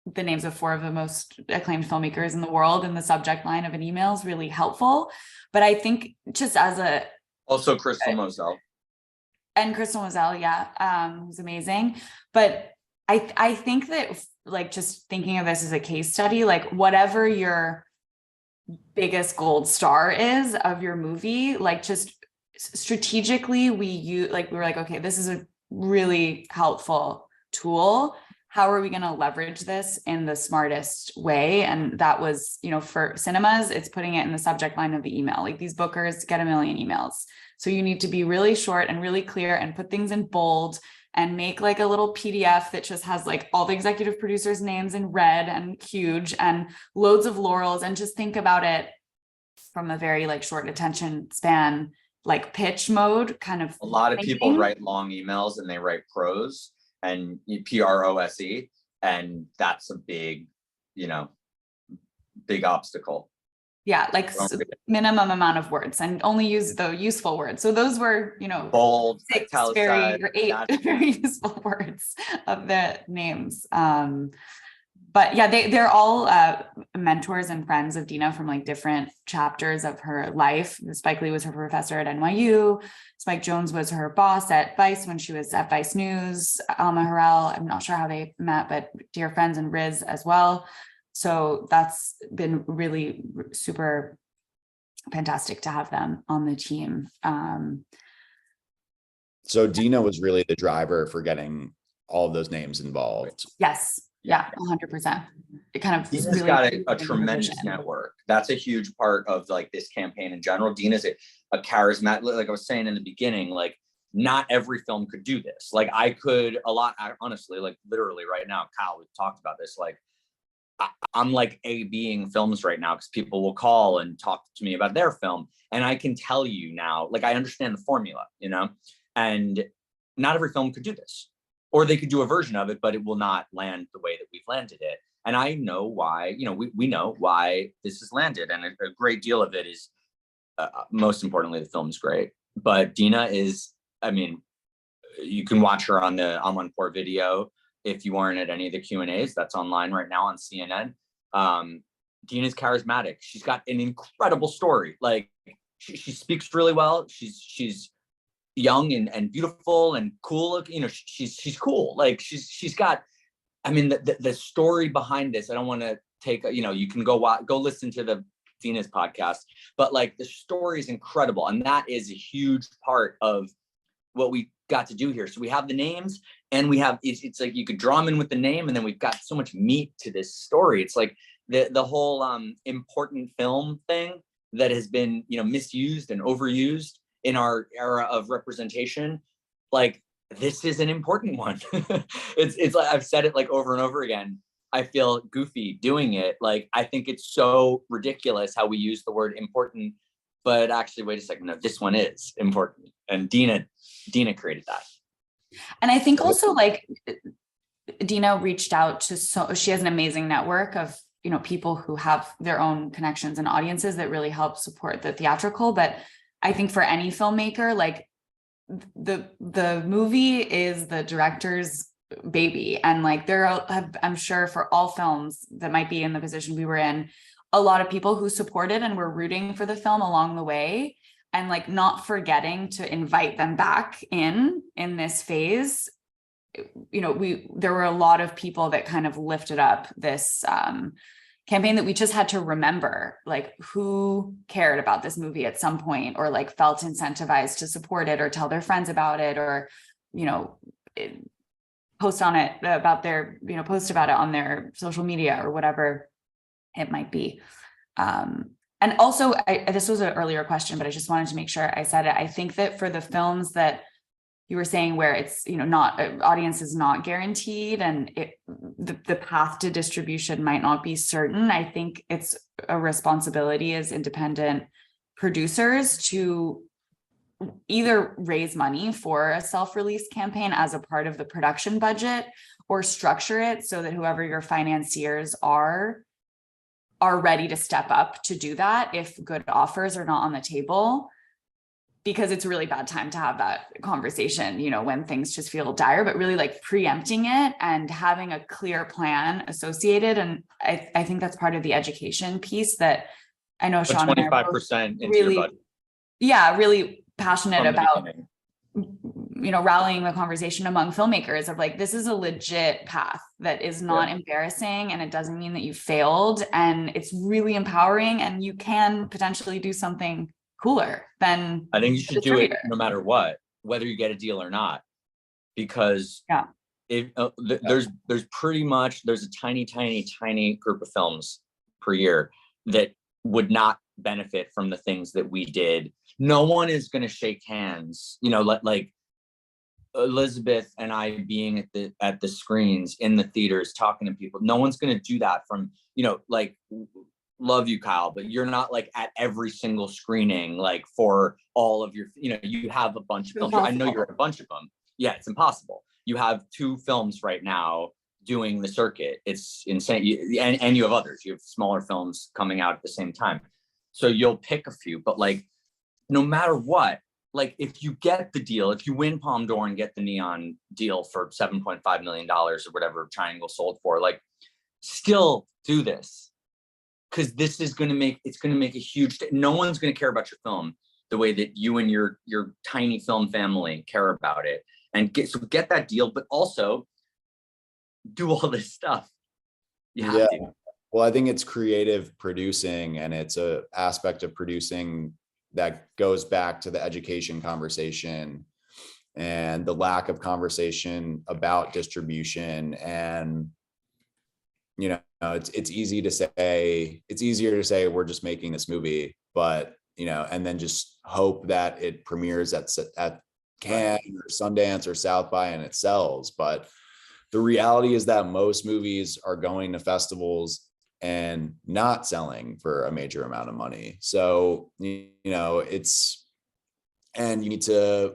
the names of 4 of the most acclaimed filmmakers in the world in the subject line of an email is really helpful. But I think just as also Crystal Moselle. And Crystal Moselle, yeah, who's amazing. But I think that, like, just thinking of this as a case study, like whatever your biggest gold star is of your movie, like just strategically we were like, okay, this is a really helpful tool. How are we going to leverage this in the smartest way? And that was, for cinemas, it's putting it in the subject line of the email. Like these bookers get a million emails. So you need to be really short and really clear and put things in bold and make like a little PDF that just has like all the executive producers' names in red and huge and loads of laurels, and just think about it from a very like short attention span, like pitch mode kind of. A lot of thinking. people write long emails and they write prose and PROSE, and that's a big, big obstacle. Yeah, like minimum amount of words, and only use the useful words. So those were, bold, 6 very or 8 very useful words of the names. But yeah, they're all mentors and friends of Dina from like different chapters of her life. Spike Lee was her professor at NYU. Spike Jonze was her boss at Vice when she was at Vice News. Alma Harrell, I'm not sure how they met, but dear friends, and Riz as well. So that's been really super fantastic to have them on the team. So Dina was really the driver for getting all of those names involved. Yes. Yeah, 100%. It kind of Dina's really got a brings into the tremendous vision. network. That's a huge part of like this campaign in general. Dina's a charismatic, like I was saying in the beginning, like not every film could do this. Like I could honestly, like literally right now, Kyle, we've talked about this. Like I'm like A-Bing films right now because people will call and talk to me about their film. And I can tell you now, like I understand the formula, you know, and not every film could do this. Or they could do a version of it, but it will not land the way that we've landed it. And I know why, you know, we know why this has landed. And a great deal of it is, most importantly, the film's great. But Dina is, I mean, you can watch her on the On One Poor video. If you weren't at any of the Q&As, that's online right now on CNN. Dina's charismatic. She's got an incredible story. Like she speaks really well. She's young and beautiful and cool. You know, she's cool. Like she's got, I mean, the story behind this, I don't want to take, you know, you can go listen to the Dina's podcast, but like the story is incredible. And that is a huge part of what we got to do here. So we have the names and we have, it's like you could draw them in with the name, and then we've got so much meat to this story. It's like the whole important film thing that has been, you know, misused and overused in our era of representation. Like this is an important one. It's like I've said it like over and over again. I feel goofy doing it. Like I think it's so ridiculous how we use the word important, but actually, wait a second, no, this one is important. And Dina created that. And I think also like Dina reached out to, so she has an amazing network of, you know, people who have their own connections and audiences that really help support the theatrical. But I think for any filmmaker, like the movie is the director's baby. And like I'm sure for all films that might be in the position we were in, a lot of people who supported and were rooting for the film along the way, and like not forgetting to invite them back in this phase. You know, there were a lot of people that kind of lifted up this campaign that we just had to remember, like who cared about this movie at some point, or like felt incentivized to support it or tell their friends about it, or, you know, post about it on their social media or whatever it might be. And also, this was an earlier question, but I just wanted to make sure I said it. I think that for the films that you were saying where it's, you know, not audience is not guaranteed and the path to distribution might not be certain, I think it's a responsibility as independent producers to either raise money for a self-release campaign as a part of the production budget, or structure it so that whoever your financiers are ready to step up to do that if good offers are not on the table. Because it's a really bad time to have that conversation, you know, when things just feel dire, but really like preempting it and having a clear plan associated. And I think that's part of the education piece that I know Sean and I are 25% into really, your budget. Yeah, really passionate about, beginning. you know, rallying the conversation among filmmakers of like, this is a legit path that is not embarrassing, and it doesn't mean that you failed, and it's really empowering, and you can potentially do something cooler than I think you should do it no matter what, whether you get a deal or not, because there's a tiny group of films per year that would not benefit from the things that we did. No one is going to shake hands, you know, like Elizabeth and I being at the screens in the theaters talking to people. No one's going to do that from, you know, like, love you, Kyle, but you're not like at every single screening, like for all of your, you know, you have a bunch of films. I know you're at a bunch of them. Yeah, it's impossible. You have 2 films right now doing the circuit. It's insane. And you have others. You have smaller films coming out at the same time. So you'll pick a few, but like, no matter what, like if you get the deal, if you win Palme d'Or and get the Neon deal for $7.5 million or whatever Triangle sold for, like still do this. Because this is going to make a huge, no one's going to care about your film the way that you and your tiny film family care about it, and get that deal, but also do all this stuff. You have to. Well, I think it's creative producing, and it's a aspect of producing that goes back to the education conversation and the lack of conversation about distribution. And you know, it's easy to say, it's easier to say we're just making this movie, but, you know, and then just hope that it premieres at Cannes or Sundance or South by and it sells. But the reality is that most movies are going to festivals and not selling for a major amount of money. So, you know, and you need to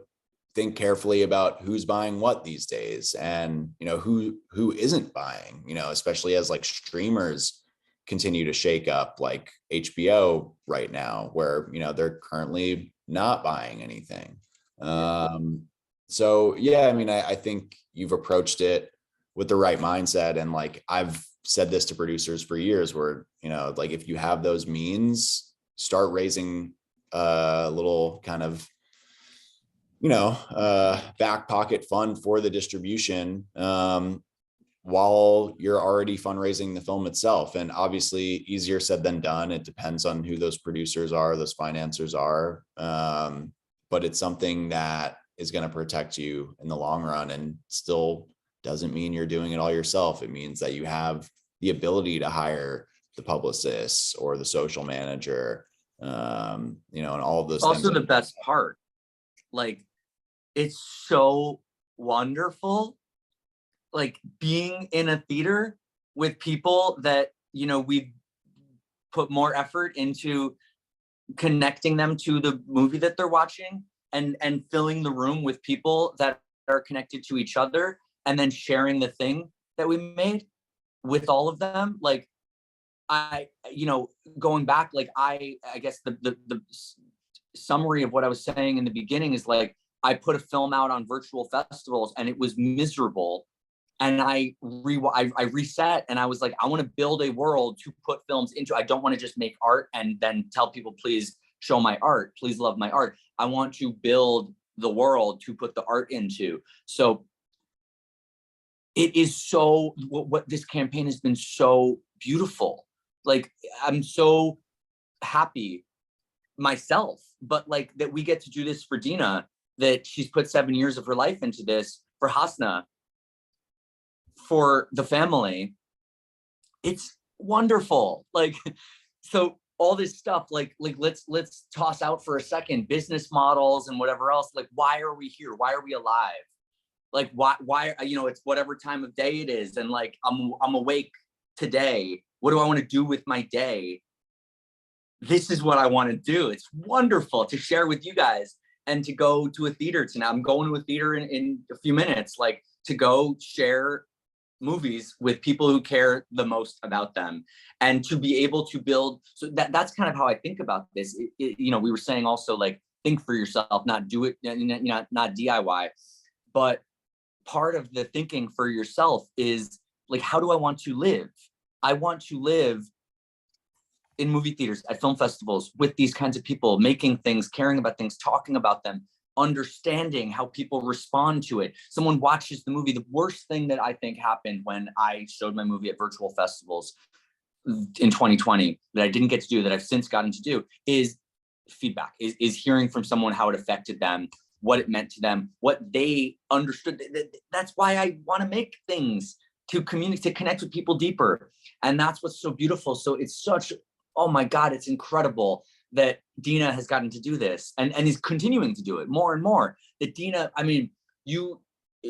think carefully about who's buying what these days, and, you know, who isn't buying, you know, especially as like streamers continue to shake up, like HBO right now, where, you know, they're currently not buying anything. So yeah, I mean, I think you've approached it with the right mindset. And like, I've said this to producers for years, where, you know, like, if you have those means, start raising a little kind of, you know, back pocket fund for the distribution, while you're already fundraising the film itself. And obviously easier said than done. It depends on who those producers are, those financiers are. But it's something that is going to protect you in the long run, and still doesn't mean you're doing it all yourself. It means that you have the ability to hire the publicist or the social manager, you know, and all of those things. Also, the best part, like, it's so wonderful, like, being in a theater with people that, you know, we've put more effort into connecting them to the movie that they're watching, and filling the room with people that are connected to each other, and then sharing the thing that we made with all of them. Like, you know, going back, like, I guess the summary of what I was saying in the beginning is, like, I put a film out on virtual festivals and it was miserable. And I reset, and I was like, I want to build a world to put films into. I don't want to just make art and then tell people, please show my art, please love my art. I want to build the world to put the art into. So it is so, what this campaign has been so beautiful. Like, I'm so happy myself, but like, that we get to do this for Dina, that she's put 7 years of her life into this, for Hasna, for the family. It's wonderful. Like, so all this stuff, like let's toss out for a second business models and whatever else. Like, why are we here? Why are we alive? Like, why, you know, it's whatever time of day it is. And like, I'm awake today. What do I want to do with my day? This is what I want to do. It's wonderful to share with you guys, and to go to a theater tonight. I'm going to a theater in a few minutes, like, to go share movies with people who care the most about them, and to be able to build. So that's kind of how I think about this. You know, we were saying also, like, think for yourself, not do it, not DIY. But part of the thinking for yourself is, like, how do I want to live? I want to live in movie theaters, at film festivals, with these kinds of people, making things, caring about things, talking about them, understanding how people respond to it. Someone watches the movie. The worst thing that I think happened when I showed my movie at virtual festivals in 2020, that I didn't get to do, that I've since gotten to do, is feedback, is hearing from someone how it affected them, what it meant to them, what they understood. That's why I want to make things, to communicate, to connect with people deeper. And that's what's so beautiful. So it's such, oh my God, it's incredible that Dina has gotten to do this, and is continuing to do it more and more. That Dina, I mean, you,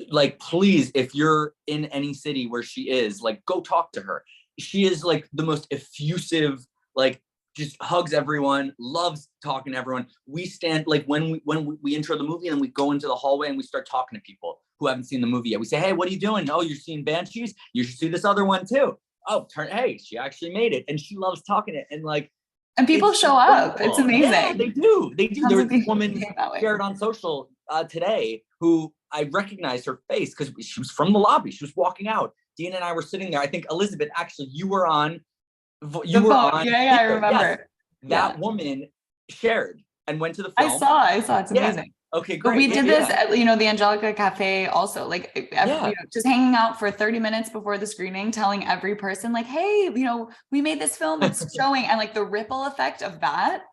like, please, if you're in any city where she is, like, go talk to her. She is like the most effusive, like, just hugs everyone, loves talking to everyone. We stand, like, when we intro the movie, and we go into the hallway and we start talking to people who haven't seen the movie yet. We say, hey, what are you doing? Oh, you're seeing Banshees? You should see this other one too. Oh, hey, she actually made it, and she loves talking it. And like, and people show up. It's amazing. Yeah, they do. There was this woman shared on social today who I recognized her face because she was from the lobby. She was walking out. Dina and I were sitting there. I think, Elizabeth, actually, you were on. Yeah, I remember. Yes. That woman shared and went to the film. I saw. It's amazing. Okay, great. But we did this at, you know, the Angelika Cafe also, like, you know, just hanging out for 30 minutes before the screening, telling every person, like, hey, you know, we made this film, it's showing. And like, the ripple effect of that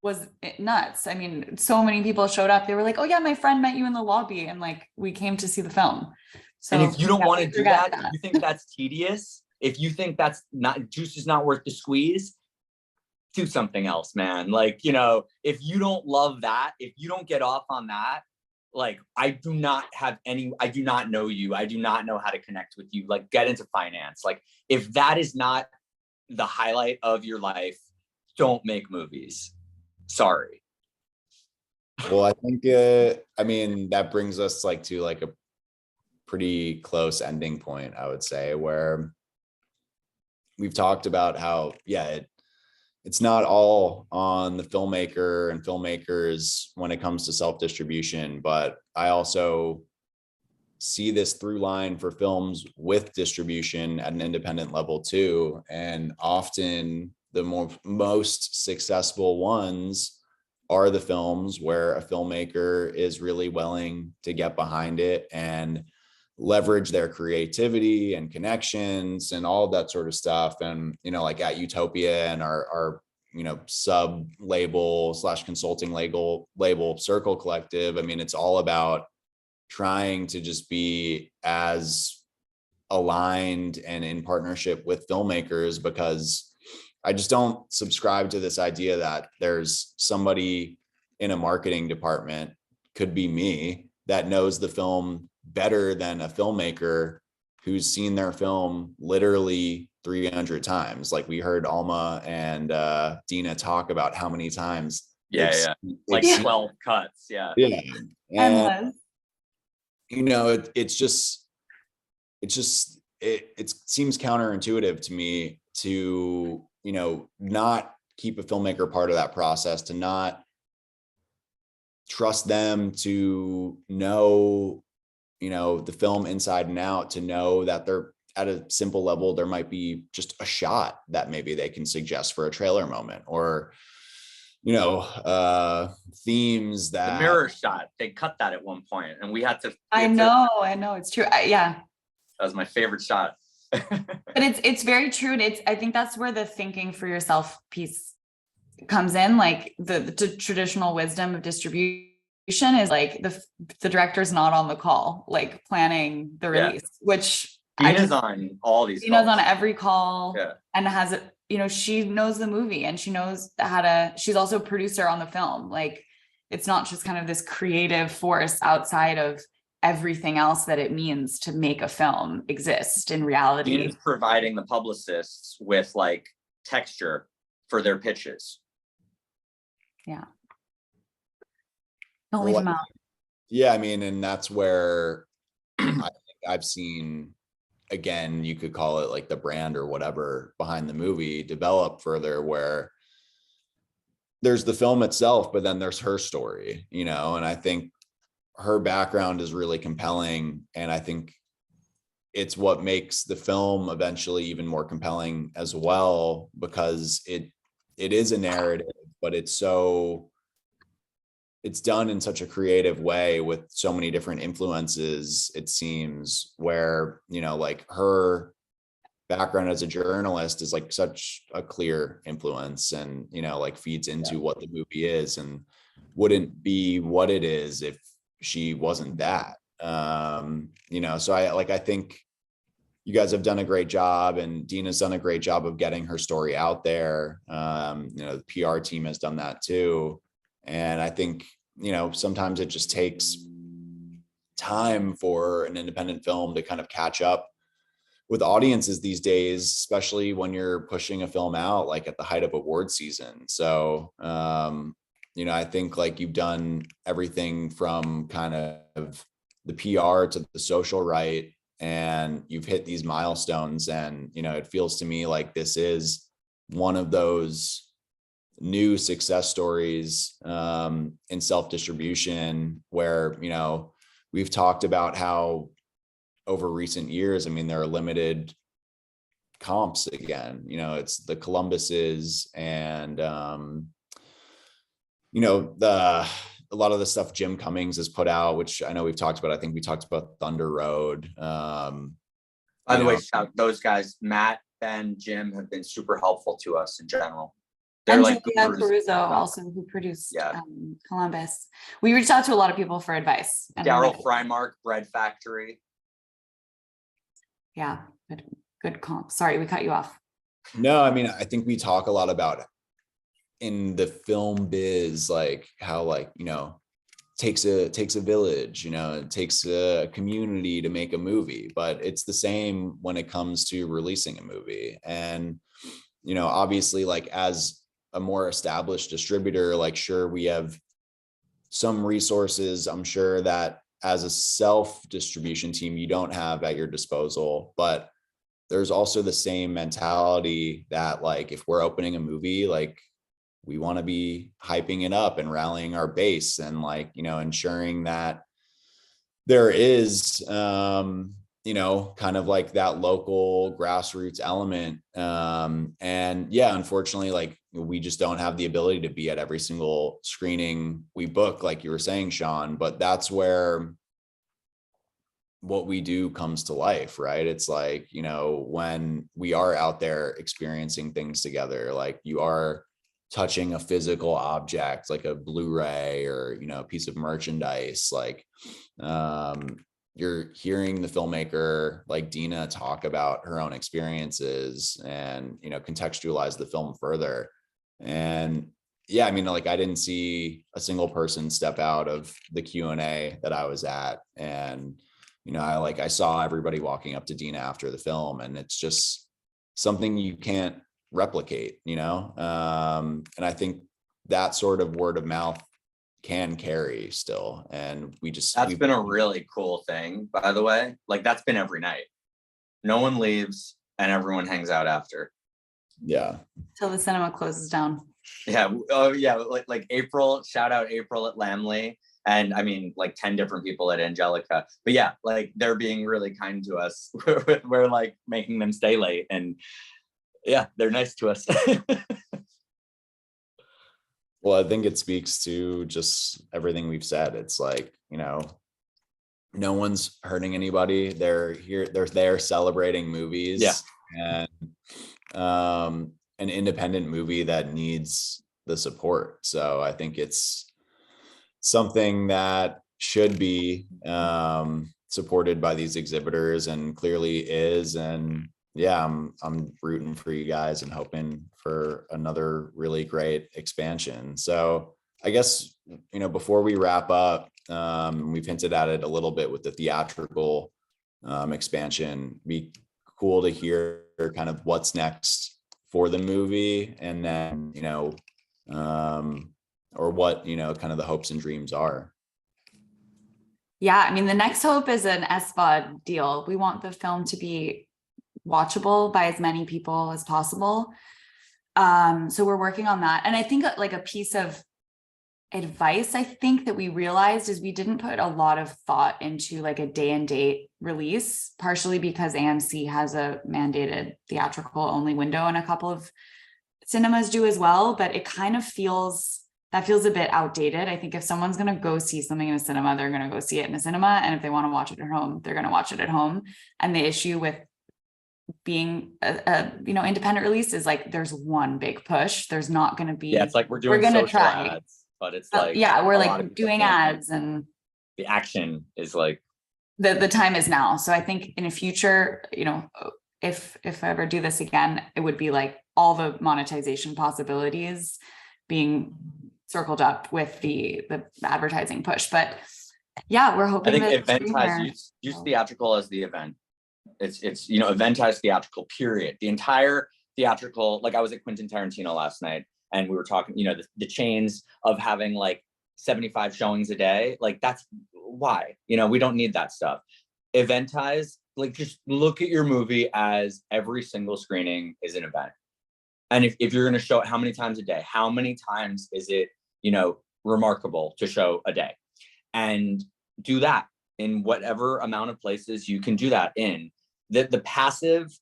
was nuts. I mean, so many people showed up. They were like, oh yeah, my friend met you in the lobby, and like, we came to see the film. So, and if you don't want to do that, if you think that's tedious, if you think that's not, juice is not worth the squeeze, do something else, man. Like, you know, if you don't love that, if you don't get off on that, like, I do not know you. I do not know how to connect with you. Like, get into finance. Like, if that is not the highlight of your life, don't make movies. Sorry. Well, I think, I mean, that brings us like to like a pretty close ending point, I would say, where we've talked about how, yeah, it's not all on the filmmaker and filmmakers when it comes to self-distribution, but I also see this through line for films with distribution at an independent level too. And often the most successful ones are the films where a filmmaker is really willing to get behind it and leverage their creativity and connections and all of that sort of stuff. And, you know, like at Utopia and our you know, sub label / consulting label Circle Collective, I mean, it's all about trying to just be as aligned and in partnership with filmmakers, because I just don't subscribe to this idea that there's somebody in a marketing department, could be me, that knows the film better than a filmmaker who's seen their film literally 300 times. Like we heard Alma and Dina talk about how many times. Yeah. Like 12 cuts. Yeah. Yeah. Endless. You know, it seems counterintuitive to me to, you know, not keep a filmmaker part of that process, to not trust them to know, you know, the film inside and out, to know that they're at a simple level, there might be just a shot that maybe they can suggest for a trailer moment, or, you know, themes that the mirror shot, they cut that at one point and we had to. I know it's true. Yeah. That was my favorite shot. But it's very true. And I think that's where the thinking for yourself piece comes in. Like the traditional wisdom of distribution is like the director's not on the call, like planning the release, which Dina's on all these Dina's calls. on every call, yeah. And has it, you know, she knows the movie and she knows she's also a producer on the film. Like it's not just kind of this creative force outside of everything else that it means to make a film exist in reality. Dina's providing the publicists with like texture for their pitches. Yeah. Don't leave them out. Yeah, I mean, and that's where I think I've seen, again, you could call it like the brand or whatever behind the movie develop further, where there's the film itself, but then there's her story, you know, and I think her background is really compelling. And I think it's what makes the film eventually even more compelling as well, because it is a narrative, but it's done in such a creative way with so many different influences, it seems, where, you know, like her background as a journalist is like such a clear influence and, you know, like feeds into what the movie is and wouldn't be what it is if she wasn't that. You know, so I think you guys have done a great job, and Dina's done a great job of getting her story out there. You know, the PR team has done that too. And I think, you know, sometimes it just takes time for an independent film to kind of catch up with audiences these days, especially when you're pushing a film out like at the height of award season. So, you know, I think like you've done everything from kind of the PR to the social right, and you've hit these milestones. And, you know, it feels to me like this is one of those new success stories in self-distribution, where, you know, we've talked about how over recent years, I mean, there are limited comps again, you know, it's the Columbuses and you know, a lot of the stuff Jim Cummings has put out, which I know we've talked about. I think we talked about Thunder Road. By the way, shout those guys, Matt, Ben, Jim, have been super helpful to us in general. They're like Caruso also, who produced Columbus. We reached out to a lot of people for advice. Daryl Frymark, Bread Factory. Yeah, good comp. Sorry, we cut you off. No, I mean, I think we talk a lot about in the film biz, like how, like, you know, takes a village, you know, it takes a community to make a movie, but it's the same when it comes to releasing a movie. And, you know, obviously, like as a more established distributor, like sure, we have some resources, I'm sure, that as a self distribution team you don't have at your disposal, but there's also the same mentality that, like, if we're opening a movie, like we want to be hyping it up and rallying our base and, like, you know, ensuring that there is, you know, kind of like that local grassroots element. And yeah, unfortunately, like we just don't have the ability to be at every single screening we book, like you were saying, Sean, but that's where what we do comes to life, right? It's like, you know, when we are out there experiencing things together, like you are touching a physical object like a Blu-ray or, you know, a piece of merchandise, like you're hearing the filmmaker like Dina talk about her own experiences and, you know, contextualize the film further. And yeah, I mean, like I didn't see a single person step out of the Q&A that I was at. And, you know, I saw everybody walking up to Dina after the film, and it's just something you can't replicate, you know? And I think that sort of word of mouth can carry still. And That's been a really cool thing, by the way. Like that's been every night. No one leaves and everyone hangs out after. Yeah. Till the cinema closes down. Yeah. Oh yeah. Like April, shout out April at Laemmle. And I mean, like 10 different people at Angelika. But yeah, like they're being really kind to us. We're like making them stay late. And yeah, they're nice to us. Well, I think it speaks to just everything we've said. It's like, you know, no one's hurting anybody. They're here, they're there celebrating movies. Yeah. And an independent movie that needs the support. So I think it's something that should be supported by these exhibitors, and clearly is. And yeah, I'm rooting for you guys and hoping for another really great expansion. So I guess, you know, before we wrap up, we've hinted at it a little bit with the theatrical expansion. Be cool to hear kind of what's next for the movie, and then, you know, or what, you know, kind of the hopes and dreams are. Yeah, I mean, the next hope is an SVOD deal. We want the film to be watchable by as many people as possible. So we're working on that. And I think like a piece of advice I think that we realized is we didn't put a lot of thought into like a day and date release, partially because AMC has a mandated theatrical only window, and a couple of cinemas do as well, but it kind of feels a bit outdated. I think if someone's going to go see something in a cinema, they're going to go see it in a cinema. And if they want to watch it at home, they're going to watch it at home. And the issue with being a you know, independent release is like there's one big push. There's not going to be. Yeah, it's like we're going to try ads, but it's like yeah, we're like doing ads, and the action is like the time is now. So I think in the future, you know, if I ever do this again, it would be like all the monetization possibilities being circled up with the advertising push. But yeah, we're hoping. I think Eventize, use theatrical as the event. It's you know, Eventize theatrical, period. The entire theatrical, like I was at Quentin Tarantino last night and we were talking, you know, the chains of having like 75 showings a day, like that's why, you know, we don't need that stuff. Eventize, like just look at your movie as every single screening is an event. And if you're going to show it how many times a day, how many times is it, you know, remarkable to show a day? And do that in whatever amount of places you can do that in. The passive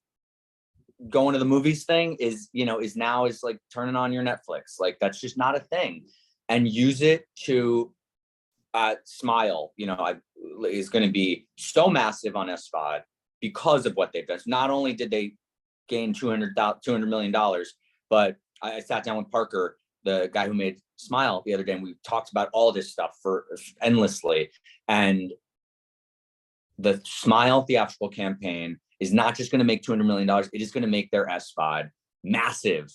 going to the movies thing is, you know, is like turning on your Netflix. Like that's just not a thing. And use it to Smile, you know, is going to be so massive on SVOD because of what they've done. So not only did they gain $200 million, but I sat down with Parker, the guy who made Smile, the other day, and we talked about all this stuff for endlessly. And the Smile theatrical campaign is not just going to make $200 million. It is going to make their SVOD massive.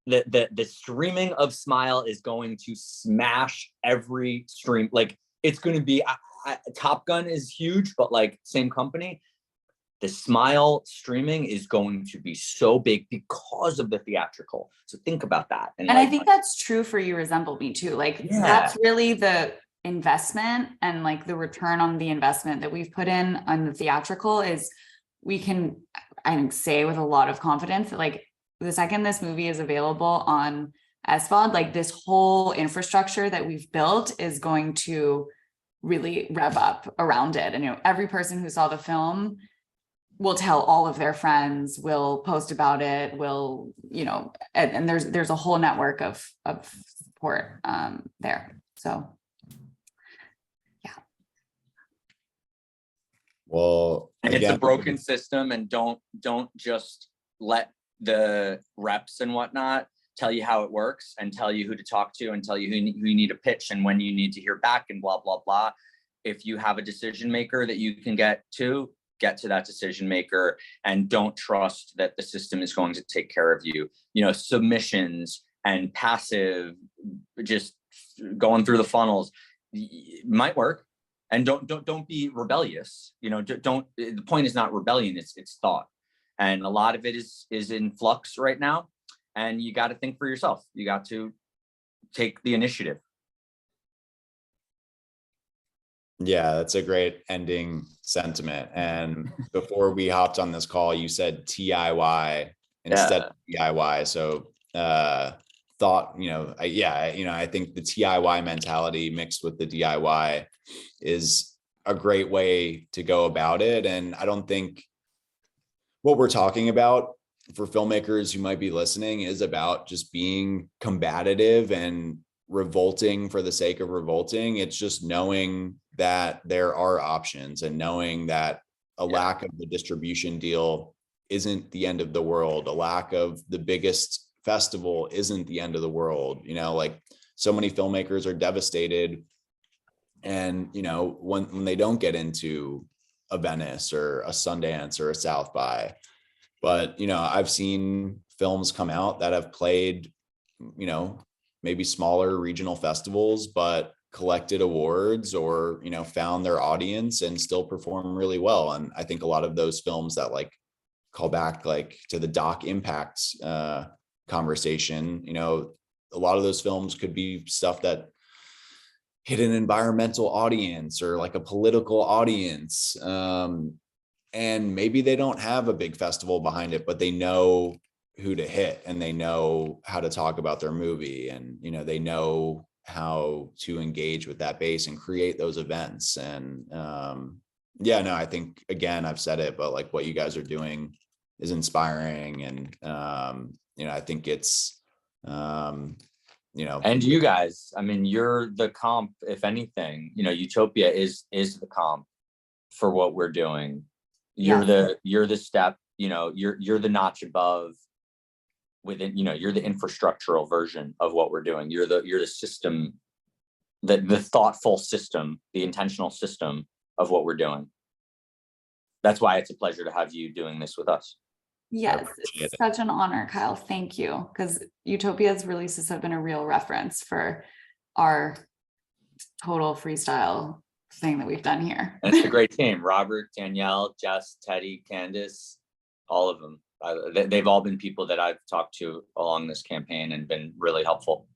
The streaming of Smile is going to smash every stream. Like, it's going to be, Top Gun is huge, but like, same company. The Smile streaming is going to be so big because of the theatrical. So think about that. And like, I think that's true for You Resemble Me too. Like, that's really the investment, and like the return on the investment that we've put in on the theatrical is, we can, I think, say with a lot of confidence that like, the second this movie is available on SVOD, like this whole infrastructure that we've built is going to really rev up around it. And, you know, every person who saw the film will tell all of their friends, will post about it, will, you know, and there's a whole network of support there. So yeah. Well, and it's a broken system, and don't just let the reps and whatnot tell you how it works and tell you who to talk to and tell you who you need to pitch and when you need to hear back and blah, blah, blah. If you have a decision maker that you can get to that decision maker, and don't trust that the system is going to take care of you. You know, submissions and passive, just going through the funnels might work. And don't be rebellious. You know, the point is not rebellion, it's thought. And a lot of it is in flux right now. And you got to think for yourself. You got to take the initiative. Yeah, that's a great ending sentiment. And before we hopped on this call, you said TIY instead of DIY. So thought, you know, I think the TIY mentality mixed with the DIY is a great way to go about it. And I don't think what we're talking about for filmmakers who might be listening is about just being combative and revolting for the sake of revolting. It's just knowing that there are options and knowing that a lack of the distribution deal isn't the end of the world. A lack of the biggest festival isn't the end of the world. You know, like, so many filmmakers are devastated. And, you know, when they don't get into a Venice or a Sundance or a South by, but, you know, I've seen films come out that have played, you know, maybe smaller regional festivals, but collected awards or, you know, found their audience and still perform really well. And I think a lot of those films that like call back like to the doc impacts conversation, you know, a lot of those films could be stuff that hit an environmental audience or like a political audience. And maybe they don't have a big festival behind it, but they know who to hit and they know how to talk about their movie, and, you know, they know how to engage with that base and create those events. And I think, again, I've said it, but like what you guys are doing is inspiring. And you know, I think it's you know, and you guys, I mean, you're the comp, if anything. You know, Utopia is the comp for what we're doing. You're the step, you know, you're the notch above within, you know, you're the infrastructural version of what we're doing. You're the system, the thoughtful system, the intentional system of what we're doing. That's why it's a pleasure to have you doing this with us. Yes, it's such an honor, Kyle. Thank you. Because Utopia's releases have been a real reference for our total freestyle thing that we've done here. And it's a great team. Robert, Danielle, Jess, Teddy, Candice, all of them. They've all been people that I've talked to along this campaign and been really helpful.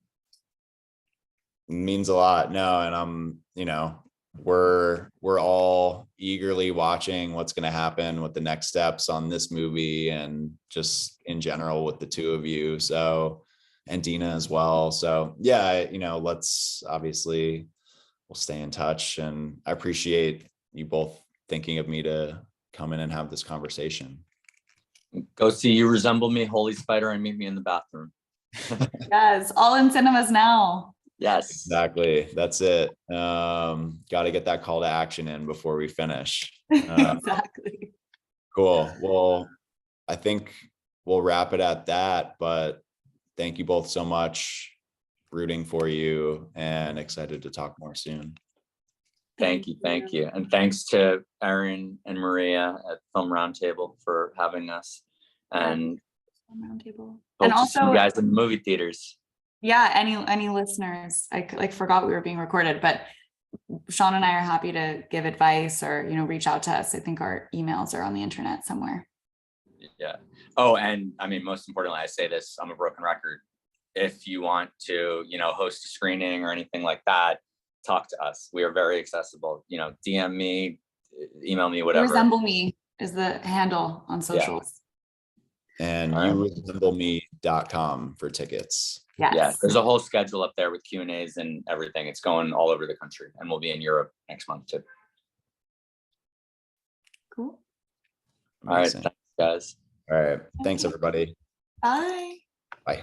It means a lot. No, and you know, we're all eagerly watching what's going to happen with the next steps on this movie and just in general with the two of you. So, and Dina as well. So yeah, you know, we'll stay in touch, and I appreciate you both thinking of me to come in and have this conversation. Go see You Resemble Me, Holy Spider, and meet me in the bathroom. Yes, all in cinemas now. Yes, exactly. That's it. Got to get that call to action in before we finish. Exactly. Cool. Well, I think we'll wrap it at that, but thank you both so much. Rooting for you and excited to talk more soon. Thank you. And thanks to Erin and Maria at Film Roundtable for having us. And Roundtable. hope And to see also, you guys in the movie theaters. yeah, any listeners, I like forgot we were being recorded, but Sean and I are happy to give advice or, reach out to us. I think our emails are on the internet somewhere. Yeah. Oh, and I mean, most importantly, I say this, I'm a broken record. If you want to, host a screening or anything like that, talk to us. We are very accessible. DM me, email me, You whatever. Resemble Me is the handle on socials. And All right. youresembleme.com for tickets. Yes. Yeah, there's a whole schedule up there with Q&As and everything. It's going all over the country, and we'll be in Europe next month too. Cool. All right, Amazing. thanks, guys. All right. Thanks, everybody. Bye. Bye.